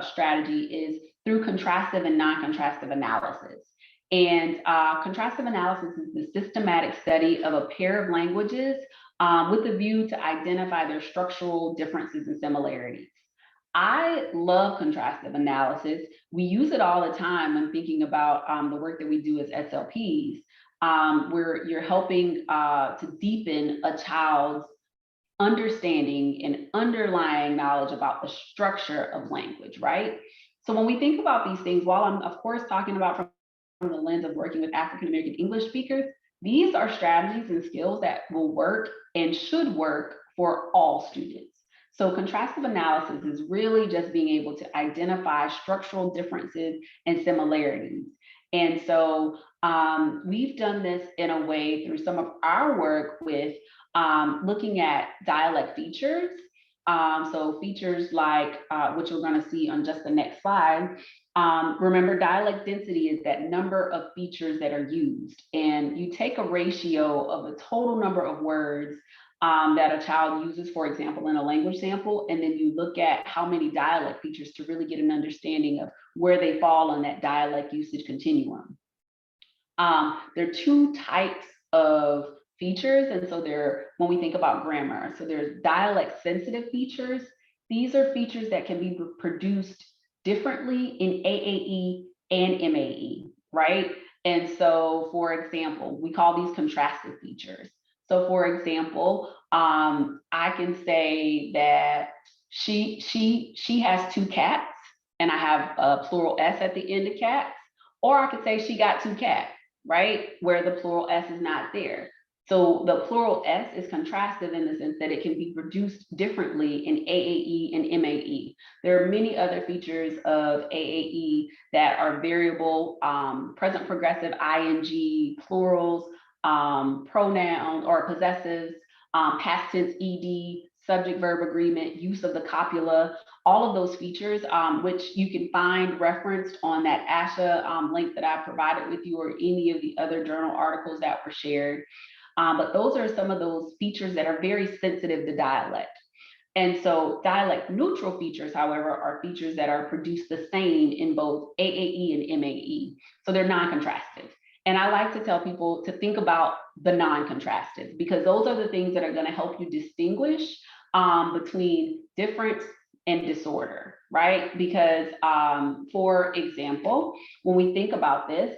strategy is through contrastive and non-contrastive analysis. And contrastive analysis is the systematic study of a pair of languages with a view to identify their structural differences and similarities. I love contrastive analysis. We use it all the time when thinking about the work that we do as SLPs, where you're helping to deepen a child's understanding and underlying knowledge about the structure of language, right? So when we think about these things, while I'm of course talking about from the lens of working with African American English speakers, these are strategies and skills that will work and should work for all students. So contrastive analysis is really just being able to identify structural differences and similarities. And so we've done this in a way through some of our work with looking at dialect features. So features like, which we're going to see on just the next slide. Remember, dialect density is that number of features that are used. And you take a ratio of the total number of words that a child uses, for example, in a language sample, and then you look at how many dialect features to really get an understanding of where they fall on that dialect usage continuum. There are two types of features, and so when we think about grammar, so there's dialect sensitive features. These are features that can be produced differently in AAE and MAE, right? And so, for example, we call these contrastive features. So for example, I can say that she has two cats, and I have a plural S at the end of cats, or I could say she got two cats, right? Where the plural S is not there. So the plural S is contrastive in the sense that it can be produced differently in AAE and MAE. There are many other features of AAE that are variable, present progressive, ing, plurals, pronoun or possessives, past tense ed, subject verb agreement, use of the copula, all of those features, which you can find referenced on that ASHA link that I provided with you, or any of the other journal articles that were shared. But those are some of those features that are very sensitive to dialect. And so dialect neutral features, however, are features that are produced the same in both AAE and MAE. So they're non-contrastive. And I like to tell people to think about the non-contrastive, because those are the things that are going to help you distinguish between difference and disorder, right? Because for example, when we think about this,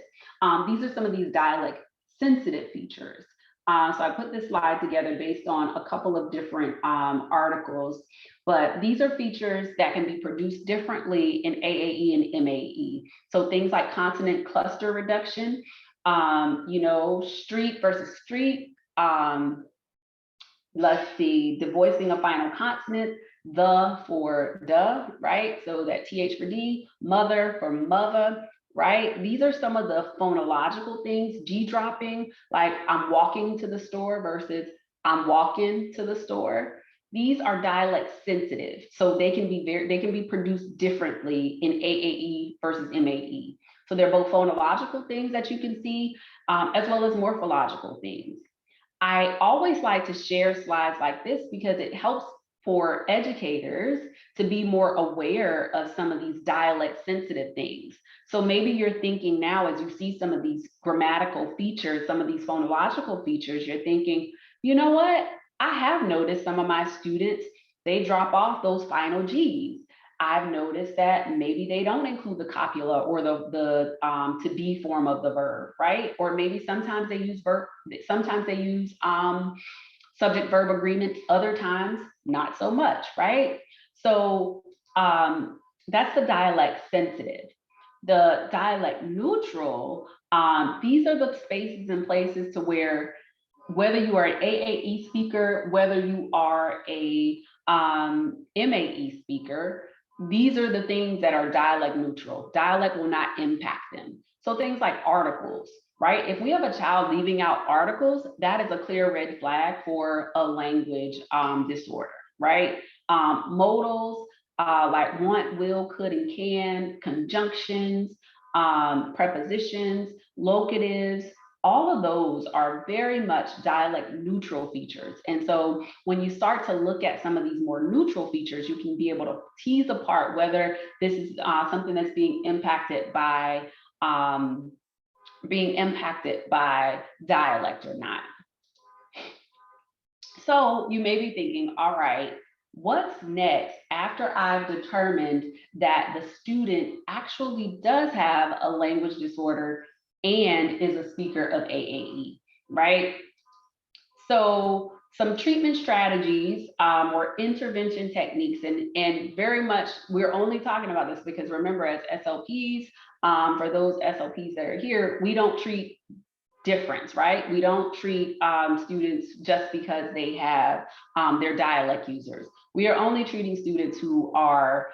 these are some of these dialect sensitive features. So I put this slide together based on a couple of different articles, but these are features that can be produced differently in AAE and MAE. So things like consonant cluster reduction, street versus street, let's see, devoicing a final consonant, the for duh, right? So that TH for D, mother for mother, right? These are some of the phonological things, G dropping, like I'm walking to the store versus I'm walking to the store. These are dialect sensitive, so they can be produced differently in AAE versus MAE. So they're both phonological things that you can see, as well as morphological things. I always like to share slides like this because it helps for educators to be more aware of some of these dialect sensitive things. So maybe you're thinking now, as you see some of these grammatical features, some of these phonological features, you're thinking, you know what? I have noticed some of my students, they drop off those final G's. I've noticed that maybe they don't include the copula or the to be form of the verb, right? Or maybe sometimes they use subject verb agreement, other times not so much, right? So that's the dialect sensitive. The dialect neutral, these are the spaces and places to where, whether you are an AAE speaker, whether you are a MAE speaker, these are the things that are dialect neutral. Dialect will not impact them. So things like articles, right? If we have a child leaving out articles, that is a clear red flag for a language disorder, right? Modals like want, will, could, and can, conjunctions, prepositions, locatives, all of those are very much dialect neutral features. And so when you start to look at some of these more neutral features, you can be able to tease apart whether this is something that's being impacted by dialect or not. So you may be thinking, all right, what's next after I've determined that the student actually does have a language disorder and is a speaker of AAE, right? So some treatment strategies or intervention techniques, and very much we're only talking about this because remember, as SLPs, for those SLPs that are here, we don't treat difference, right? We don't treat students just because they have their dialect users. We are only treating students who are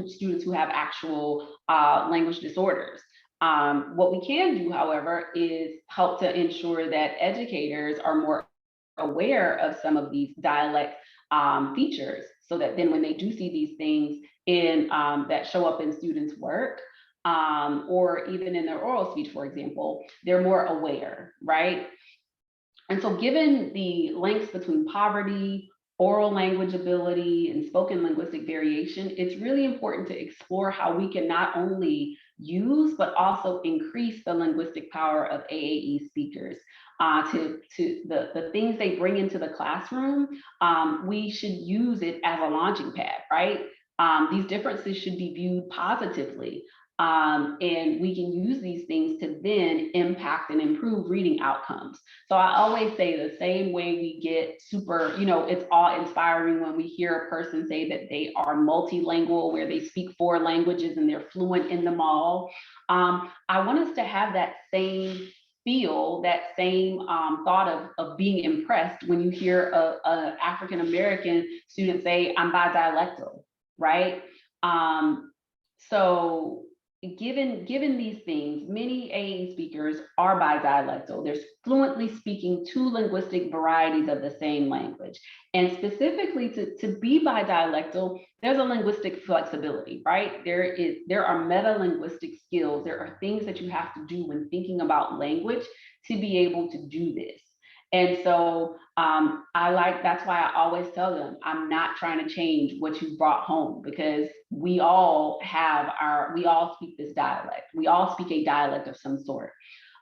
students who have actual language disorders. What we can do, however, is help to ensure that educators are more aware of some of these dialect features, so that then when they do see these things in that show up in students' work, or even in their oral speech, for example, they're more aware, right? And so given the links between poverty, oral language ability, and spoken linguistic variation, it's really important to explore how we can not only use, but also increase the linguistic power of AAE speakers. To the things they bring into the classroom, we should use it as a launching pad, right? These differences should be viewed positively. And we can use these things to then impact and improve reading outcomes. So I always say the same way we get super, it's all inspiring when we hear a person say that they are multilingual, where they speak 4 languages and they're fluent in them all. I want us to have that same feel, that same thought of being impressed when you hear a African-American student say, I'm bidialectal, right? So given these things, many AAE speakers are bidialectal. They're fluently speaking 2 linguistic varieties of the same language. And specifically to be bidialectal, there's a linguistic flexibility, right? There are meta-linguistic skills. There are things that you have to do when thinking about language to be able to do this. And so that's why I always tell them, I'm not trying to change what you brought home, because we all speak this dialect. We all speak a dialect of some sort.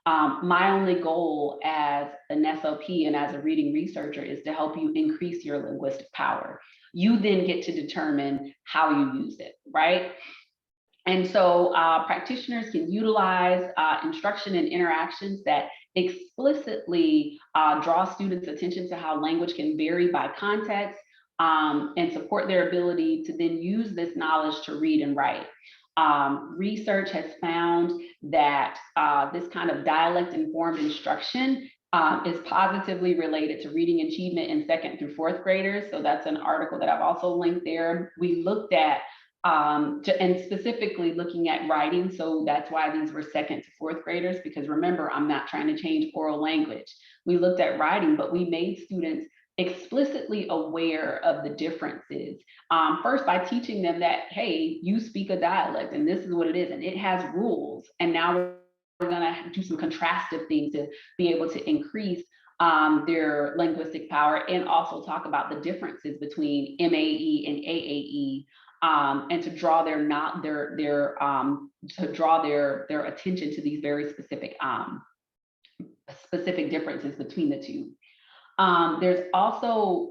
My only goal as an SLP and as a reading researcher is to help you increase your linguistic power. You then get to determine how you use it, right? And so practitioners can utilize instruction and interactions that explicitly draw students' attention to how language can vary by context, and support their ability to then use this knowledge to read and write. Research has found that this kind of dialect-informed instruction is positively related to reading achievement in 2nd through 4th graders. So that's an article that I've also linked there. We looked at and specifically looking at writing. So that's why these were 2nd to 4th graders, because remember, I'm not trying to change oral language. We looked at writing, but we made students explicitly aware of the differences. First, by teaching them that, hey, you speak a dialect and this is what it is, and it has rules. And now we're gonna do some contrastive things to be able to increase their linguistic power, and also talk about the differences between MAE and AAE. And to draw their attention to these very specific differences between the two. There's also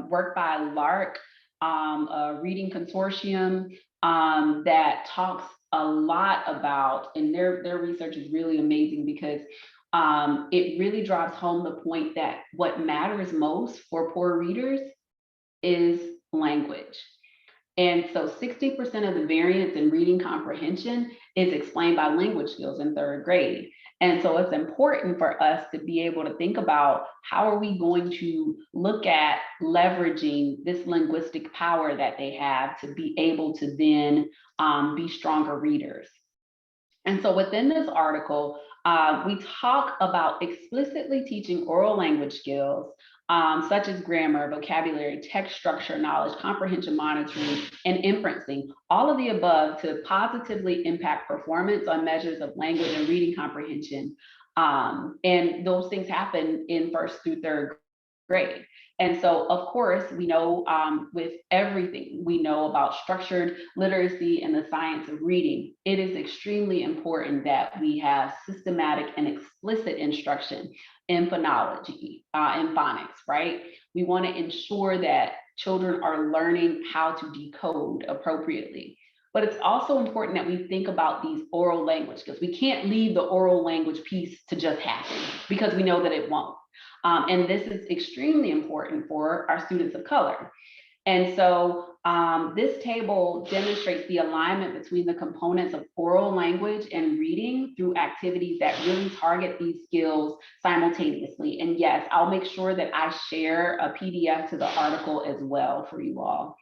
work by LARC, a reading consortium that talks a lot about, and their research is really amazing, because it really drives home the point that what matters most for poor readers is language. And so 60% of the variance in reading comprehension is explained by language skills in 3rd grade. And so it's important for us to be able to think about, how are we going to look at leveraging this linguistic power that they have to be able to then be stronger readers. And so within this article, we talk about explicitly teaching oral language skills, such as grammar, vocabulary, text structure, knowledge, comprehension monitoring, and inferencing, all of the above to positively impact performance on measures of language and reading comprehension. And those things happen in first through third grade. And so, of course, we know with everything we know about structured literacy and the science of reading, it is extremely important that we have systematic and explicit instruction in phonology, in phonics, right? We want to ensure that children are learning how to decode appropriately. But it's also important that we think about these oral language, because we can't leave the oral language piece to just happen, because we know that it won't. And this is extremely important for our students of color. And so this table demonstrates the alignment between the components of oral language and reading through activities that really target these skills simultaneously. And yes, I'll make sure that I share a PDF to the article as well for you all.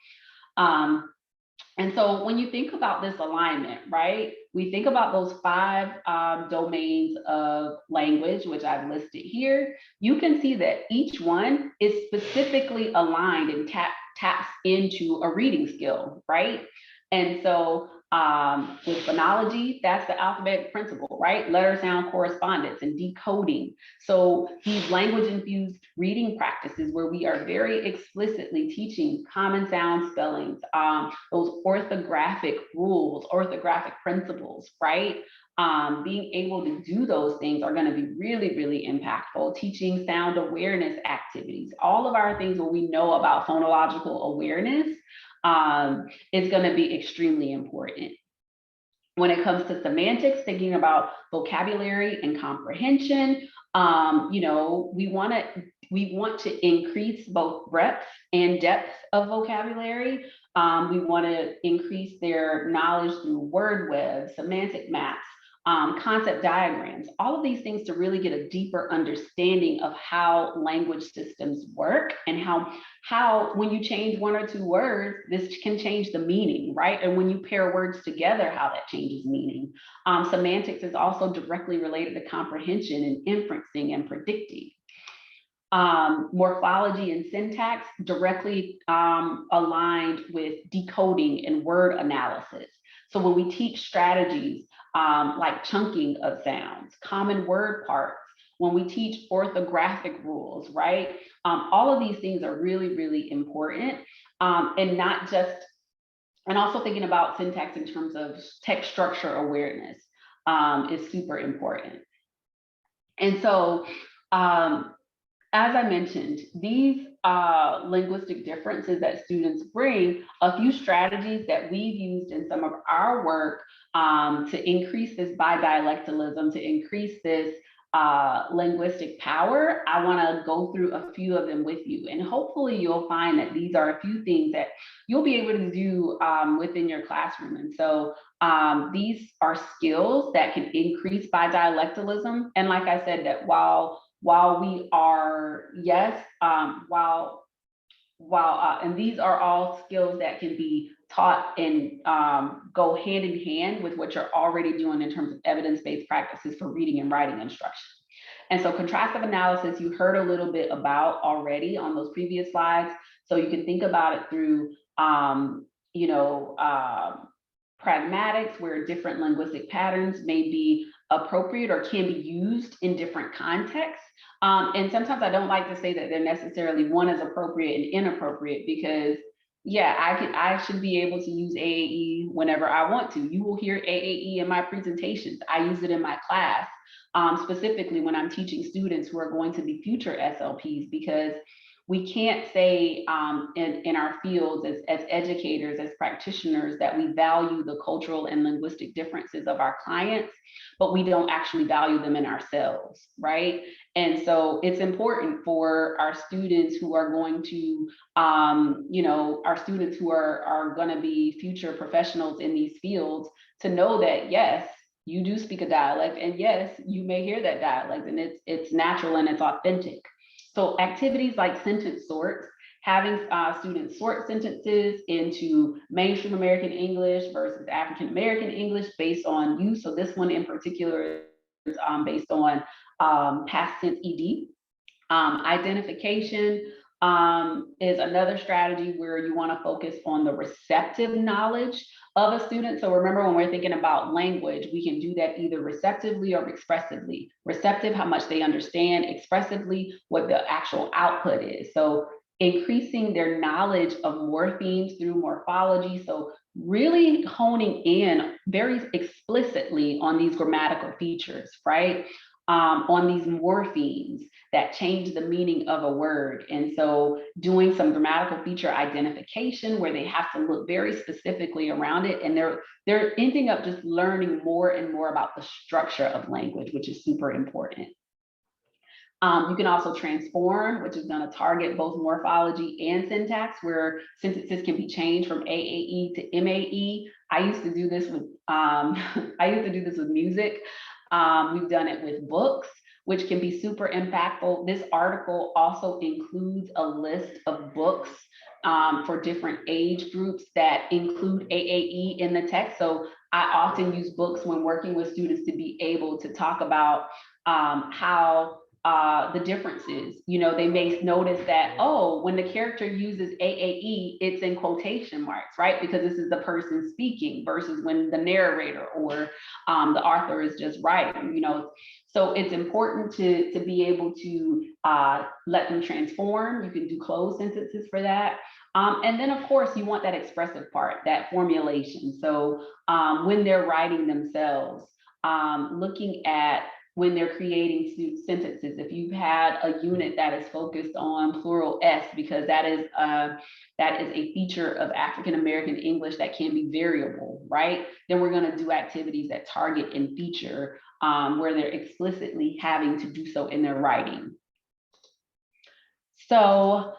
And so when you think about this alignment, right, we think about those 5 domains of language, which I've listed here. You can see that each one is specifically aligned and taps into a reading skill, right? And so with phonology, that's the alphabetic principle, right? Letter sound correspondence and decoding. So these language infused reading practices where we are very explicitly teaching common sound spellings, those orthographic rules, orthographic principles, right? Being able to do those things are going to be really, really impactful. Teaching sound awareness activities, all of our things where we know about phonological awareness is going to be extremely important. When it comes to semantics, thinking about vocabulary and comprehension, you know, we want to increase both breadth and depth of vocabulary. We want to increase their knowledge through word web, semantic maps, concept diagrams, all of these things to really get a deeper understanding of how language systems work and how when you change 1 or 2 words, this can change the meaning, right? And when you pair words together, how that changes meaning. Semantics is also directly related to comprehension and inferencing and predicting. Morphology and syntax directly aligned with decoding and word analysis. So when we teach strategies like chunking of sounds, common word parts, when we teach orthographic rules, right? All of these things are really, really important, and not just, and also thinking about syntax in terms of text structure awareness is super important. And so, as I mentioned, these linguistic differences that students bring, a few strategies that we've used in some of our work to increase this bidialectalism, to increase this linguistic power, I want to go through a few of them with you. And hopefully you'll find that these are a few things that you'll be able to do within your classroom. And so these are skills that can increase bidialectalism. And like I said, that while we are, yes, and these are all skills that can be taught and go hand in hand with what you're already doing in terms of evidence-based practices for reading and writing instruction. And so contrastive analysis, you heard a little bit about already on those previous slides. So you can think about it through, pragmatics, where different linguistic patterns may be appropriate or can be used in different contexts. And sometimes I don't like to say that they're necessarily one is appropriate and inappropriate, because yeah, I should be able to use AAE whenever I want to. You will hear AAE in my presentations. I use it in my class, specifically when I'm teaching students who are going to be future SLPs, because we can't say in our fields as educators, as practitioners, that we value the cultural and linguistic differences of our clients, but we don't actually value them in ourselves, right? And so it's important for our students who are going to, our students who are going to be future professionals in these fields to know that, yes, you do speak a dialect, and yes, you may hear that dialect, and it's natural and it's authentic. So activities like sentence sorts having students sort sentences into mainstream American English versus African American English based on use. So this one in particular is based on past tense ED. Identification is another strategy where you want to focus on the receptive knowledge of a student. So remember, when we're thinking about language, we can do that either receptively or expressively. Receptive, how much they understand; expressively, what the actual output is. So increasing their knowledge of morphemes through morphology. So really honing in very explicitly on these grammatical features, right? On these morphemes that change the meaning of a word. And so doing some grammatical feature identification where they have to look very specifically around it. And they're ending up just learning more and more about the structure of language, which is super important. You can also transform, which is going to target both morphology and syntax, where sentences can be changed from AAE to MAE. I used to do this with music. We've done it with books, which can be super impactful. This article also includes a list of books for different age groups that include AAE in the text. So I often use books when working with students to be able to talk about how the differences. You know, they may notice that, oh, when the character uses AAE, it's in quotation marks, right? Because this is the person speaking versus when the narrator or the author is just writing, you know. So it's important to be able to let them transform. You can do closed sentences for that. And then, of course, you want that expressive part, that formulation. So when they're writing themselves, looking at when they're creating sentences, if you've had a unit that is focused on plural S, because that is a feature of African American English that can be variable, right? Then we're going to do activities that target and feature where they're explicitly having to do so in their writing. So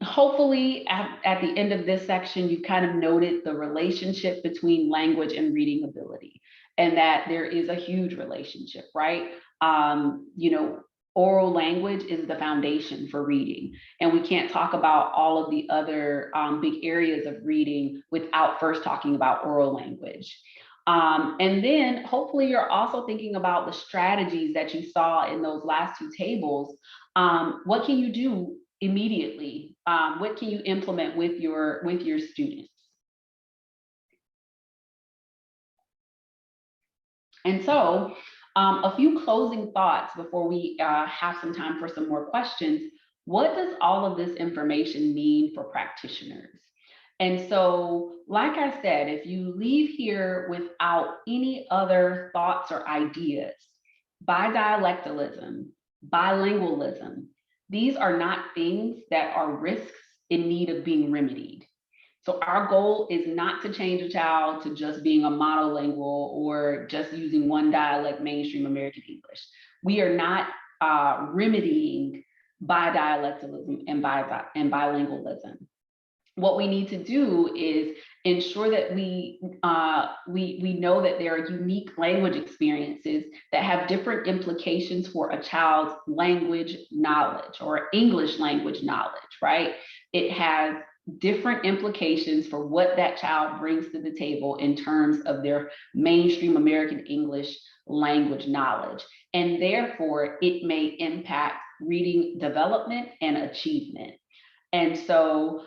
hopefully at the end of this section, you kind of noted the relationship between language and reading ability, and that there is a huge relationship, right? You know, oral language is the foundation for reading, and we can't talk about all of the other big areas of reading without first talking about oral language. And then hopefully you're also thinking about the strategies that you saw in those last two tables. What can you do immediately? What can you implement with your students? And so a few closing thoughts before we have some time for some more questions. What does all of this information mean for practitioners? And so, like I said, if you leave here without any other thoughts or ideas, bidialectalism, bilingualism, these are not things that are risks in need of being remedied. So our goal is not to change a child to just being a monolingual or just using one dialect, mainstream American English. We are not remedying bidialectalism and bilingualism. What we need to do is ensure that we know that there are unique language experiences that have different implications for a child's language knowledge or English language knowledge, right? It has different implications for what that child brings to the table in terms of their mainstream American English language knowledge. And therefore, it may impact reading development and achievement. And so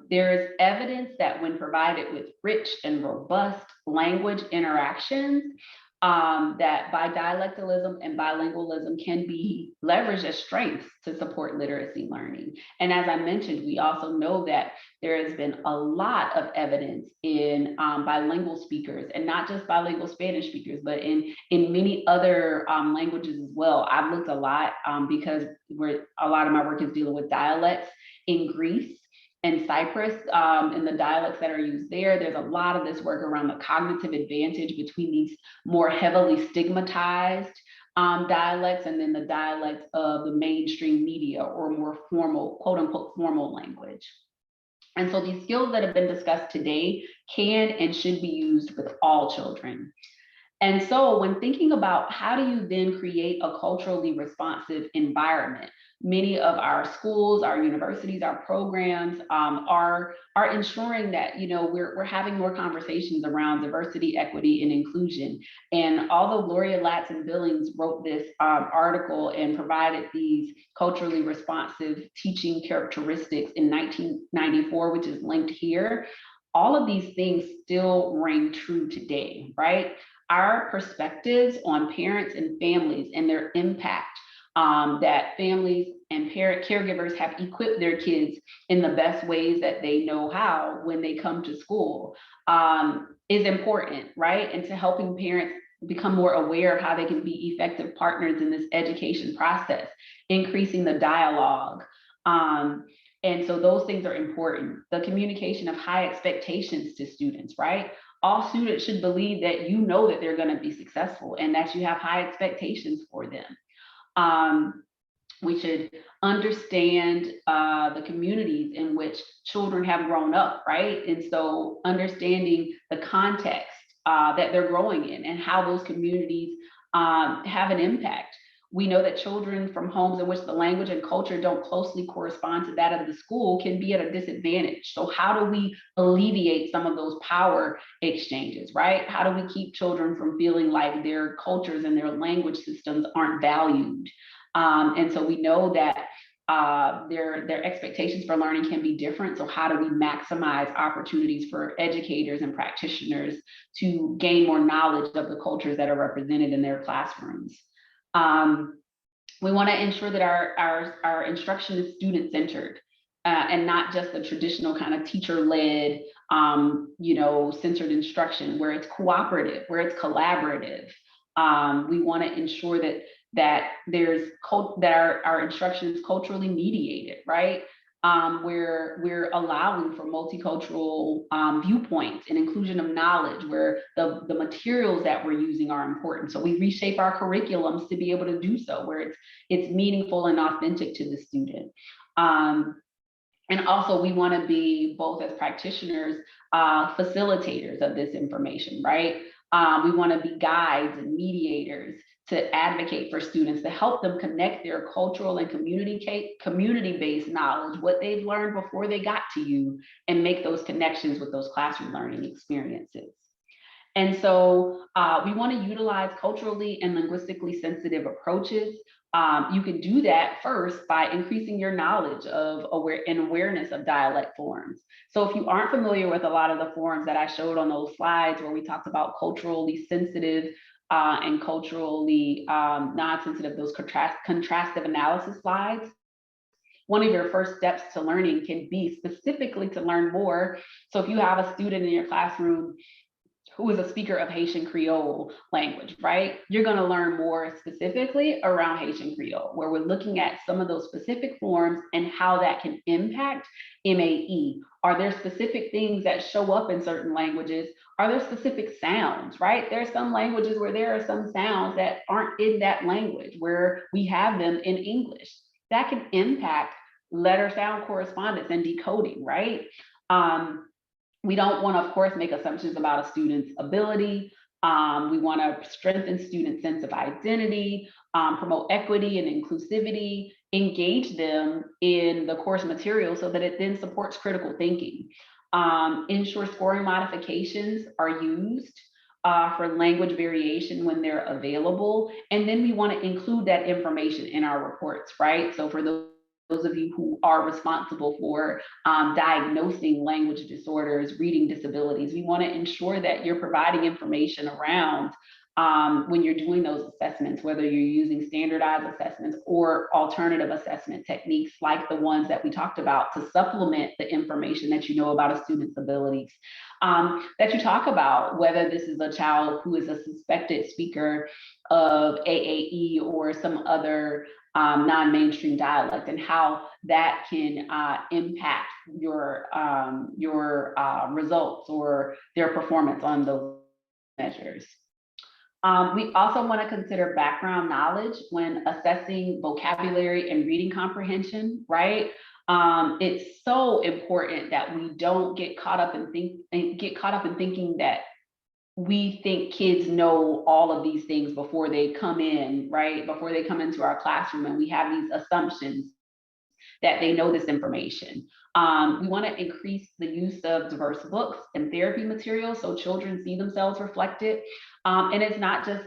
there is evidence that when provided with rich and robust language interactions, that bidialectalism and bilingualism can be leveraged as strengths to support literacy learning. And as I mentioned, we also know that there has been a lot of evidence in bilingual speakers, and not just bilingual Spanish speakers, but in many other languages as well. I've looked a lot because a lot of my work is dealing with dialects in Greece and Cyprus, and the dialects that are used there. There's a lot of this work around the cognitive advantage between these more heavily stigmatized dialects and then the dialects of the mainstream media or more formal, quote unquote, formal language. And so these skills that have been discussed today can and should be used with all children. And so, when thinking about how do you then create a culturally responsive environment, many of our schools, our universities, our programs are ensuring that we're having more conversations around diversity, equity, and inclusion. And although Gloria Latson Billings wrote this article and provided these culturally responsive teaching characteristics in 1994, which is linked here, all of these things still ring true today, right? Our perspectives on parents and families and their impact, that families and caregivers have equipped their kids in the best ways that they know how when they come to school, is important, right? And to helping parents become more aware of how they can be effective partners in this education process, increasing the dialogue. And so those things are important. The communication of high expectations to students, right? All students should believe that that they're going to be successful and that you have high expectations for them. We should understand the communities in which children have grown up, right? And so understanding the context that they're growing in and how those communities have an impact. We know that children from homes in which the language and culture don't closely correspond to that of the school can be at a disadvantage. So how do we alleviate some of those power exchanges, right? How do we keep children from feeling like their cultures and their language systems aren't valued? And so we know that their expectations for learning can be different. So how do we maximize opportunities for educators and practitioners to gain more knowledge of the cultures that are represented in their classrooms? We want to ensure that our instruction is student-centered, and not just the traditional kind of teacher-led, centered instruction, where it's cooperative, where it's collaborative. We want to ensure that our instruction is culturally mediated, right? Where we're allowing for multicultural viewpoints and inclusion of knowledge, where the materials that we're using are important. So we reshape our curriculums to be able to do so, where it's meaningful and authentic to the student. And also, we want to be, both as practitioners, facilitators of this information, right? We want to be guides and mediators to advocate for students, to help them connect their cultural and community-based knowledge, what they've learned before they got to you, and make those connections with those classroom learning experiences. And so we want to utilize culturally and linguistically sensitive approaches. You can do that first by increasing your knowledge of awareness of dialect forms. So if you aren't familiar with a lot of the forms that I showed on those slides where we talked about culturally sensitive and culturally non-sensitive, those contrastive analysis slides, one of your first steps to learning can be specifically to learn more. So if you have a student in your classroom who is a speaker of Haitian Creole language, right? You're going to learn more specifically around Haitian Creole, where we're looking at some of those specific forms and how that can impact MAE. Are there specific things that show up in certain languages? Are there specific sounds, right? There are some languages where there are some sounds that aren't in that language, where we have them in English. That can impact letter sound correspondence and decoding, right? We don't want to, of course, make assumptions about a student's ability. We want to strengthen students' sense of identity, promote equity and inclusivity, engage them in the course material so that it then supports critical thinking. Ensure scoring modifications are used for language variation when they're available. And then we want to include that information in our reports, right? So for those of you who are responsible for diagnosing language disorders, reading disabilities, we want to ensure that you're providing information around when you're doing those assessments, whether you're using standardized assessments or alternative assessment techniques like the ones that we talked about to supplement the information that you know about a student's abilities. That you talk about whether this is a child who is a suspected speaker of AAE or some other non-mainstream dialect, and how that can impact your results or their performance on those measures. We also want to consider background knowledge when assessing vocabulary and reading comprehension, right? It's so important that we don't get caught up in thinking that we think kids know all of these things before they come in, right? Before they come into our classroom, and we have these assumptions that they know this information. We want to increase the use of diverse books and therapy materials so children see themselves reflected. And it's not just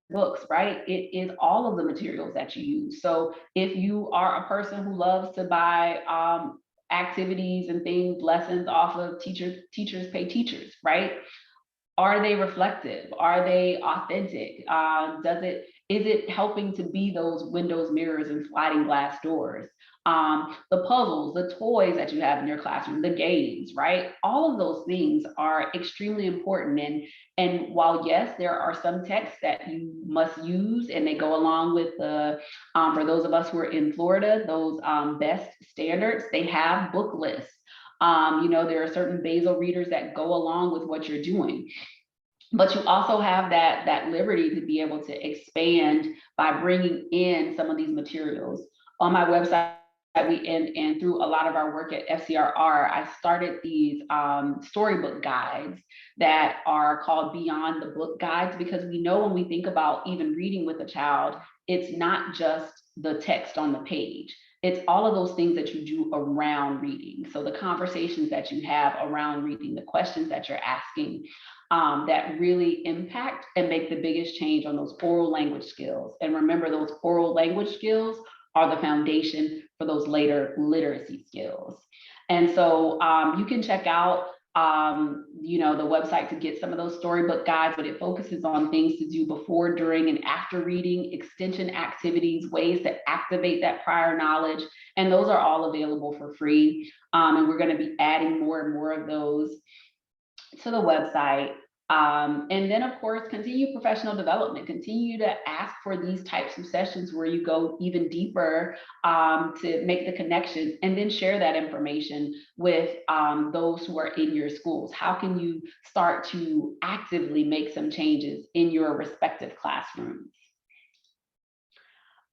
books, right? It is all of the materials that you use. So if you are a person who loves to buy activities and things, lessons off of teachers pay teachers, right? Are they reflective? Are they authentic? Is it helping to be those windows, mirrors, and sliding glass doors? The puzzles, the toys that you have in your classroom, the games, right? All of those things are extremely important. And while yes, there are some texts that you must use, and they go along with the for those of us who are in Florida, those best standards, they have book lists. There are certain basal readers that go along with what you're doing, but you also have that liberty to be able to expand by bringing in some of these materials. On my website, and through a lot of our work at FCRR, I started these storybook guides that are called Beyond the Book Guides, because we know when we think about even reading with a child, it's not just the text on the page. It's all of those things that you do around reading. So the conversations that you have around reading, the questions that you're asking, that really impact and make the biggest change on those oral language skills. And remember, those oral language skills are the foundation for those later literacy skills. And so you can check out the website to get some of those storybook guides, but it focuses on things to do before, during, and after reading, extension activities, ways to activate that prior knowledge. And those are all available for free. And we're going to be adding more and more of those to the website. And then, of course, continue professional development. Continue to ask for these types of sessions where you go even deeper to make the connections, and then share that information with those who are in your schools. How can you start to actively make some changes in your respective classrooms?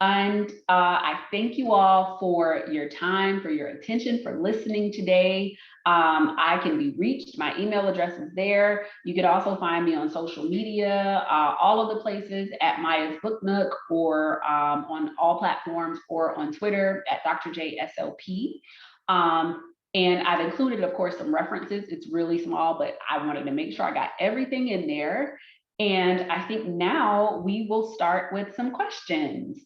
And I thank you all for your time, for your attention, for listening today. I can be reached. My email address is there. You could also find me on social media, all of the places at Maya's Book Nook, or on all platforms, or on Twitter at Dr. JSLP. And I've included, of course, some references. It's really small, but I wanted to make sure I got everything in there. And I think now we will start with some questions.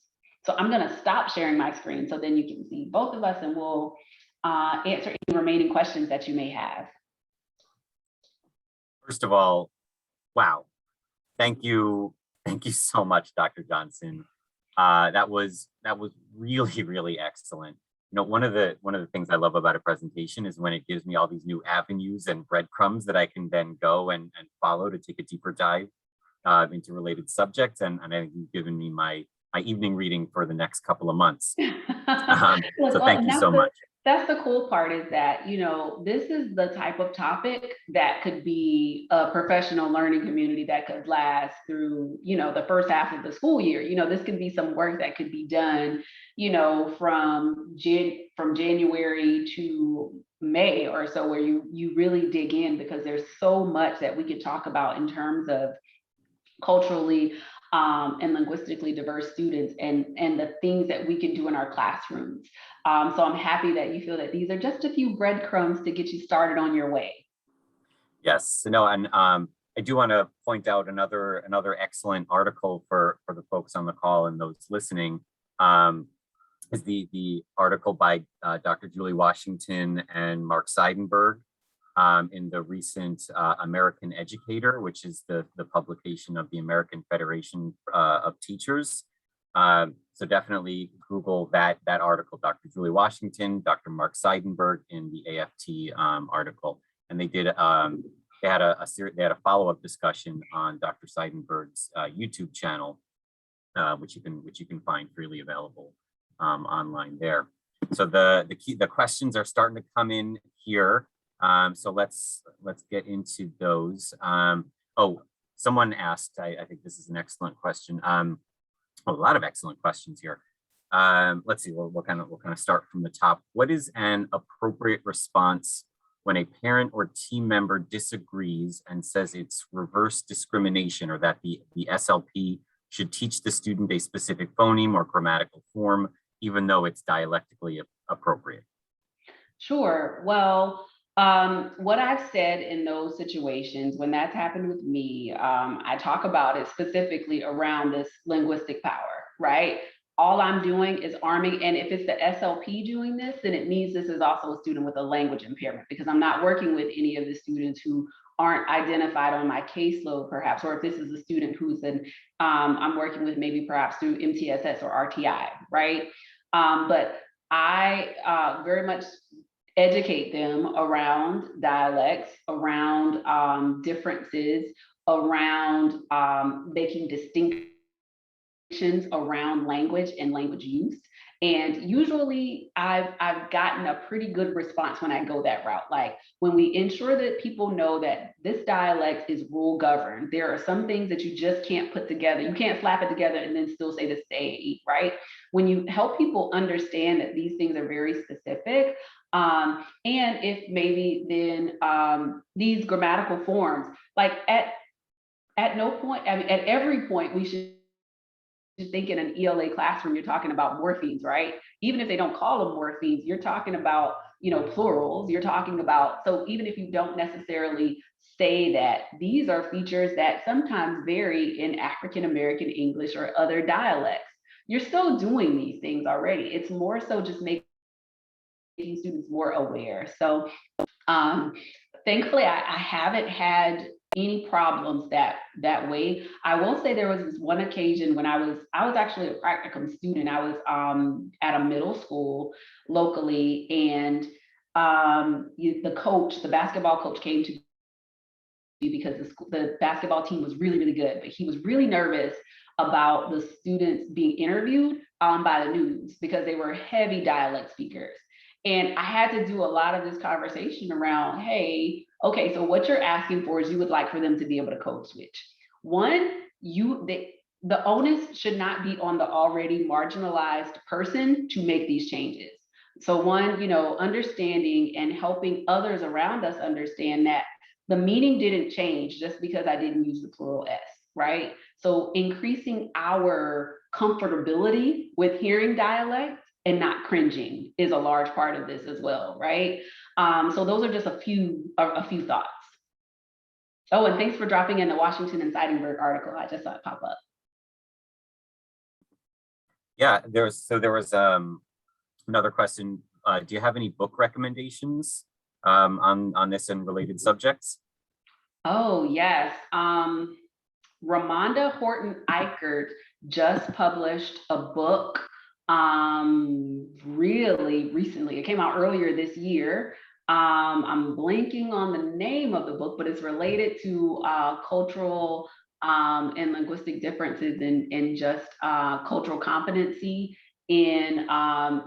So I'm going to stop sharing my screen so then you can see both of us, and we'll answer any remaining questions that you may have.
First of all, wow. Thank you. Thank you so much, Dr. Johnson. That was really, really excellent. One of the things I love about a presentation is when it gives me all these new avenues and breadcrumbs that I can then go and follow to take a deeper dive into related subjects. And I think you've given me my evening reading for the next couple of months. So thank you so much.
That's the cool part, is that, this is the type of topic that could be a professional learning community that could last through, the first half of the school year. This could be some work that could be done, from January to May or so, where you really dig in, because there's so much that we could talk about in terms of culturally and linguistically diverse students, and the things that we can do in our classrooms. So I'm happy that you feel that these are just a few breadcrumbs to get you started on your way.
Yes, no, and I do want to point out another excellent article for the folks on the call and those listening. Is the article by Dr. Julie Washington and Mark Seidenberg in the recent American Educator, which is the publication of the American Federation of Teachers. So definitely Google that article, Dr. Julie Washington, Dr. Mark Seidenberg, in the AFT article, and they did they had a follow-up discussion on Dr. Seidenberg's YouTube channel, which you can find freely available online there. So the questions are starting to come in here. So let's get into those. Oh, someone asked, I think this is an excellent question. A lot of excellent questions here. Let's see, we'll kind of start from the top. What is an appropriate response when a parent or team member disagrees and says it's reverse discrimination, or that the SLP should teach the student a specific phoneme or grammatical form, even though it's dialectically appropriate?
Sure. Well, what I've said in those situations, when that's happened with me, I talk about it specifically around this linguistic power, right? All I'm doing is arming, and if it's the SLP doing this, then it means this is also a student with a language impairment, because I'm not working with any of the students who aren't identified on my caseload, perhaps, or if this is a student who's I'm working with maybe perhaps through MTSS or RTI, right? But I very much educate them around dialects, around differences, around making distinctions around language and language use. And usually I've gotten a pretty good response when I go that route. Like when we ensure that people know that this dialect is rule governed, there are some things that you just can't put together. You can't slap it together and then still say the say, right? When you help people understand that these things are very specific, and if maybe then these grammatical forms, like at no point, I mean, at every point, we should think in an ELA classroom, you're talking about morphemes, right? Even if they don't call them morphemes, you're talking about, plurals. You're talking about, so even if you don't necessarily say that, these are features that sometimes vary in African American English or other dialects. You're still doing these things already. It's more so just making students more aware. So um, thankfully, I haven't had any problems that way. I will say there was this one occasion when I was actually a practicum student. I was at a middle school locally, and the basketball coach came to me because the basketball team was really, really good, but he was really nervous about the students being interviewed by the news because they were heavy dialect speakers. And I had to do a lot of this conversation around, hey, okay, so what you're asking for is you would like for them to be able to code switch. One, the onus should not be on the already marginalized person to make these changes. So one, understanding and helping others around us understand that the meaning didn't change just because I didn't use the plural S, right? So increasing our comfortability with hearing dialect and not cringing is a large part of this as well, right? So those are just a few thoughts. Oh, and thanks for dropping in the Washington and Seidenberg article. I just saw it pop up.
Yeah, there was another question. Do you have any book recommendations on this and related subjects?
Oh, yes. Ramonda Horton Eichert just published a book really recently. It came out earlier this year. I'm blanking on the name of the book, but it's related to cultural and linguistic differences in just cultural competency in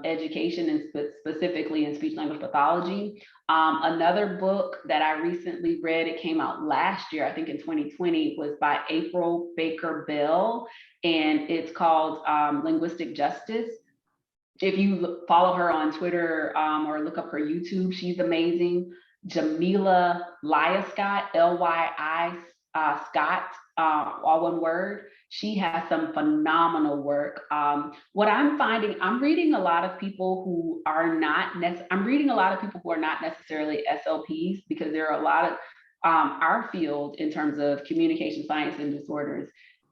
education and specifically in speech language pathology. Another book that I recently read, it came out last year, I think in 2020, was by April Baker Bell, and it's called Linguistic Justice. If you follow her on Twitter or look up her YouTube, she's amazing. Jamila Lyascott, Lyi Scott, all one word. She has some phenomenal work. What I'm finding, I'm reading a lot of people who are not necessarily SLPs, because there are a lot of our field in terms of communication science and disorders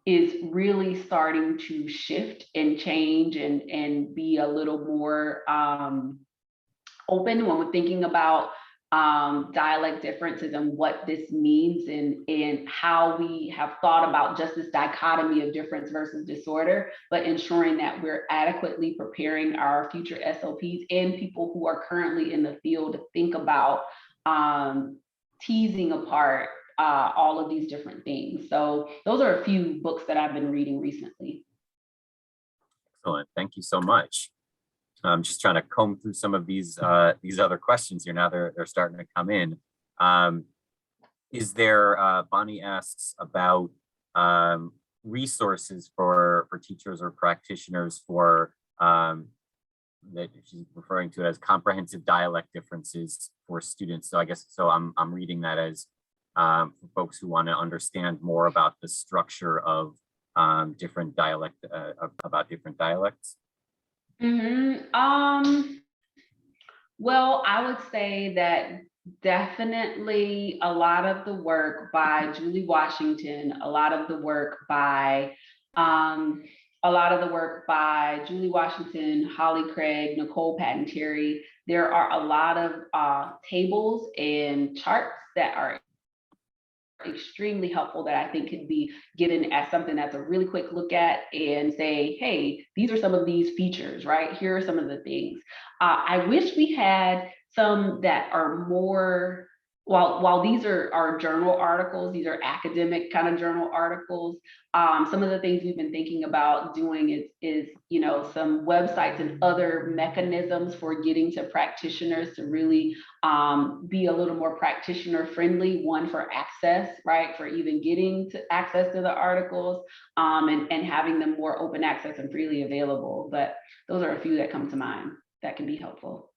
is really starting to shift and change and be a little more open when we're thinking about dialect differences and what this means and how we have thought about just this dichotomy of difference versus disorder, but ensuring that we're adequately preparing our future SLPs and people who are currently in the field to think about teasing apart all of these different things. So those are a few books that I've been reading recently.
Excellent. Thank you so much. I'm just trying to comb through some of these other questions here. Now they're starting to come in. Is there, Bonnie asks about resources for teachers or practitioners for that she's referring to it as comprehensive dialect differences for students. So I guess, so I'm reading that as for folks who want to understand more about the structure of different about different dialects.
Well, I would say that definitely a lot of the work by Julie Washington, Julie Washington, Holly Craig, Nicole Patton Terry. There are a lot of tables and charts that are extremely helpful that I think could be given as something that's a really quick look at and say, hey, these are some of these features, right? Here are some of the things. I wish we had some that are more, while these are journal articles, these are academic kind of journal articles. Some of the things we've been thinking about doing is some websites and other mechanisms for getting to practitioners to really be a little more practitioner friendly, one for access, right? For even getting to access to the articles and having them more open access and freely available. But those are a few that come to mind that can be helpful.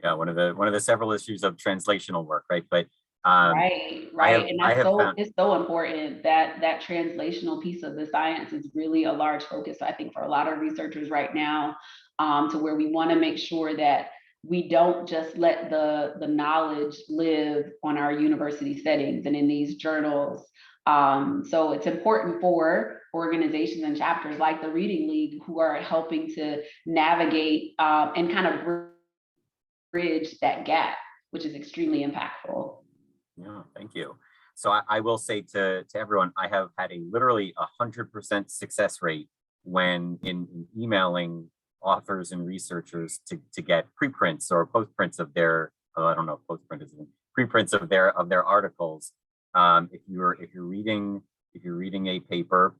Yeah, one of the several issues of translational work, right? But
Right. And
I
that's
have found,
it's so important that that translational piece of the science is really a large focus, I think, for a lot of researchers right now, to where we want to make sure that we don't just let the knowledge live on our university settings and in these journals. So it's important for organizations and chapters like the Reading League who are helping to navigate and kind of bridge that gap, which is extremely impactful.
yeah, thank you. So I will say to everyone, I have had a literally 100% success rate when in emailing authors and researchers to get preprints or postprints of their, I don't know if postprint is preprints of their articles. If you're reading a paper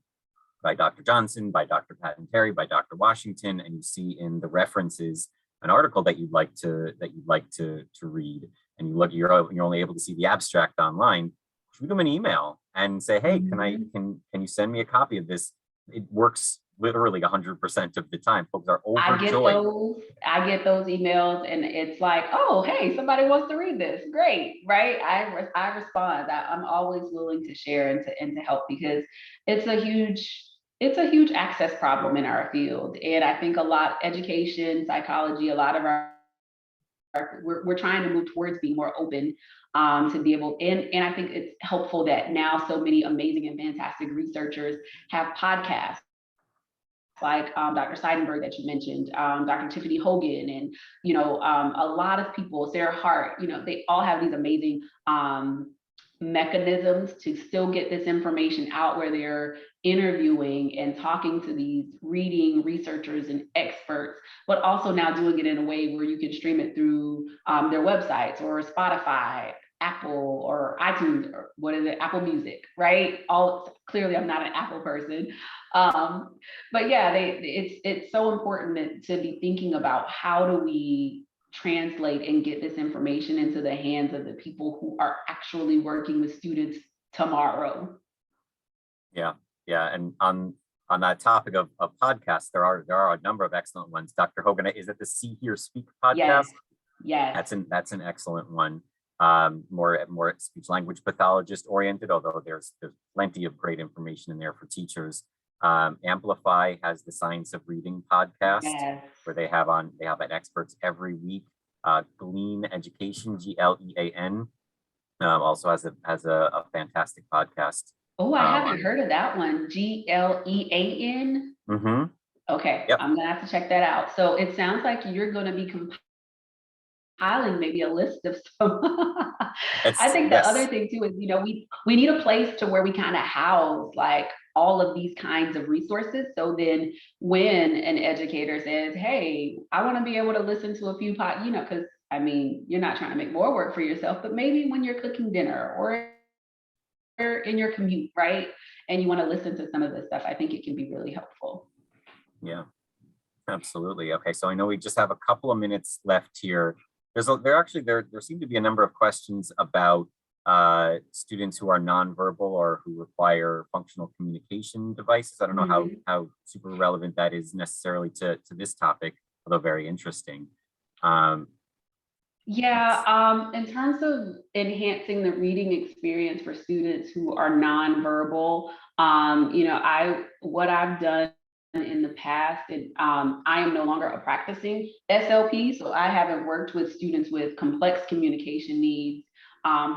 by Dr. Johnson, by Dr. Patton Terry, by Dr. Washington, and you see in the references an article that you'd like to read, and you're only able to see the abstract online, shoot them an email and say, hey, can you send me a copy of this? It works literally 100% of the time. Folks are overjoyed.
I get those emails and it's like, oh, hey, somebody wants to read this. Great, right? I respond. I'm always willing to share and to help because it's a huge access problem in our field. And I think a lot, education, psychology, a lot of we're trying to move towards being more open to be able, and I think it's helpful that now so many amazing and fantastic researchers have podcasts like Dr. Seidenberg that you mentioned, Dr. Tiffany Hogan, and a lot of people, Sarah Hart, they all have these amazing mechanisms to still get this information out where they're interviewing and talking to these reading researchers and experts, but also now doing it in a way where you can stream it through their websites or Spotify, Apple or iTunes, or what is it, Apple Music, right? Clearly I'm not an Apple person. But yeah, it's so important to be thinking about how do we translate and get this information into the hands of the people who are actually working with students tomorrow.
Yeah, and on that topic of podcasts, there are a number of excellent ones. Dr. Hogan, is it the See Hear Speak podcast?
Yes.
That's an excellent one. More speech language pathologist oriented, although there's plenty of great information in there for teachers. Amplify has the Science of Reading podcast,
yes,
where they have experts every week. Glean Education, GLEAN, also has a fantastic podcast.
Oh, I haven't heard of that one. GLEAN.
Mm-hmm.
Okay, yep. I'm gonna have to check that out. So it sounds like you're gonna be compiling maybe a list of some. I think the other thing too is, we need a place to where we kind of house like all of these kinds of resources. So then when an educator says, hey, I want to be able to listen to a few because I mean, you're not trying to make more work for yourself, but maybe when you're cooking dinner or in your commute, right? And you want to listen to some of this stuff, I think it can be really helpful.
Yeah, absolutely. Okay, so I know we just have a couple of minutes left here. There seem to be a number of questions about students who are nonverbal or who require functional communication devices. I don't know how super relevant that is necessarily to this topic, although very interesting. Um,
Yeah, in terms of enhancing the reading experience for students who are nonverbal, what I've done in the past, and I am no longer a practicing SLP, so I haven't worked with students with complex communication needs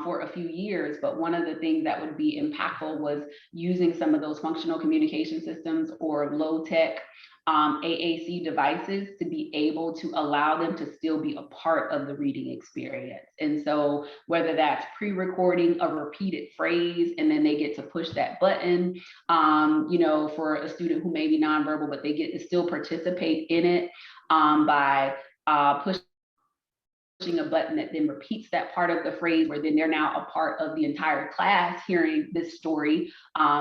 for a few years. But one of the things that would be impactful was using some of those functional communication systems or low tech AAC devices to be able to allow them to still be a part of the reading experience. And so whether that's pre-recording a repeated phrase and then they get to push that button, for a student who may be nonverbal, but they get to still participate in it by pushing a button that then repeats that part of the phrase, where then they're now a part of the entire class hearing this story,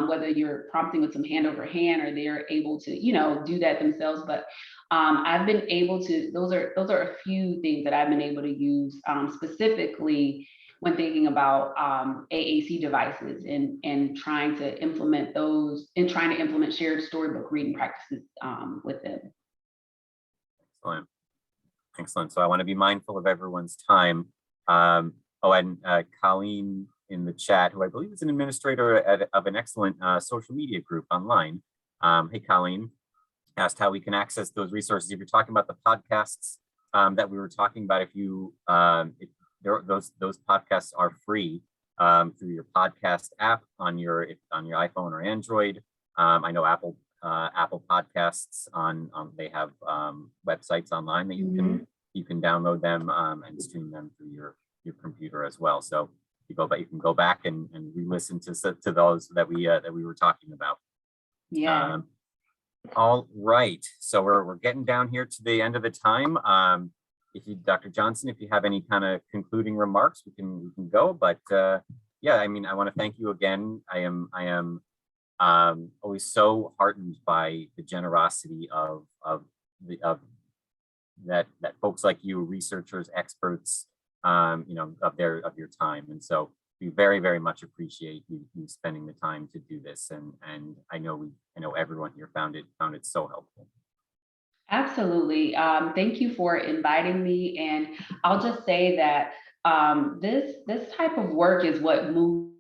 whether you're prompting with some hand over hand or they're able to, do that themselves. But I've been able to, those are a few things that I've been able to use specifically when thinking about AAC devices and trying to implement those and trying to implement shared storybook reading practices with them.
Excellent. Excellent. So I want to be mindful of everyone's time. And Colleen in the chat, who I believe is an administrator of an excellent social media group online. Hey, Colleen, asked how we can access those resources. If you're talking about the podcasts that we were talking about, those podcasts are free through your podcast app on your iPhone or Android. I know Apple Podcasts they have websites online that you can download them and stream them through your computer as well. So you can go back and re-listen to those that we were talking about.
Yeah.
All right, so we're getting down here to the end of the time. Dr. Johnson, if you have any kind of concluding remarks, we can go. But yeah, I mean, I want to thank you again. I am always so heartened by the generosity of that folks like you, researchers, experts, of your time. And so we very, very much appreciate you spending the time to do this. And I know everyone here found it so helpful.
Absolutely. Thank you for inviting me. And I'll just say that this type of work is what moves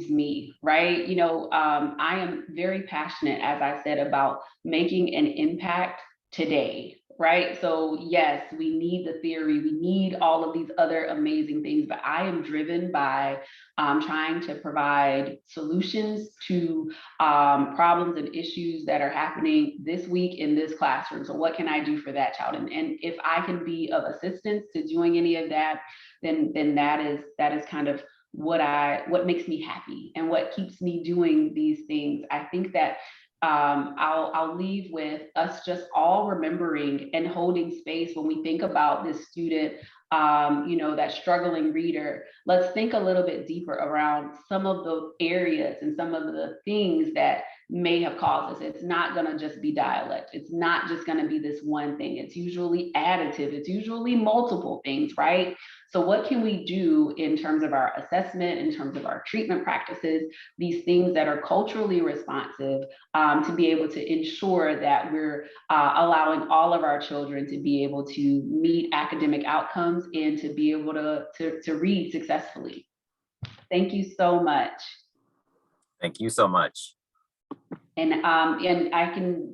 me, right? I am very passionate, as I said, about making an impact today, right? So yes, we need the theory, we need all of these other amazing things, but I am driven by trying to provide solutions to problems and issues that are happening this week in this classroom. So what can I do for that child? And if I can be of assistance to doing any of that, then that is kind of what makes me happy and what keeps me doing these things. I think that I'll leave with us just all remembering and holding space when we think about this student, that struggling reader. Let's think a little bit deeper around some of the areas and some of the things that may have caused this. It's not going to just be dialect. It's not just going to be this one thing. It's usually additive. It's usually multiple things, right? So what can we do in terms of our assessment, in terms of our treatment practices, these things that are culturally responsive, to be able to ensure that we're allowing all of our children to be able to meet academic outcomes and to be able to read successfully. Thank you so much.
Thank you so much.
And I can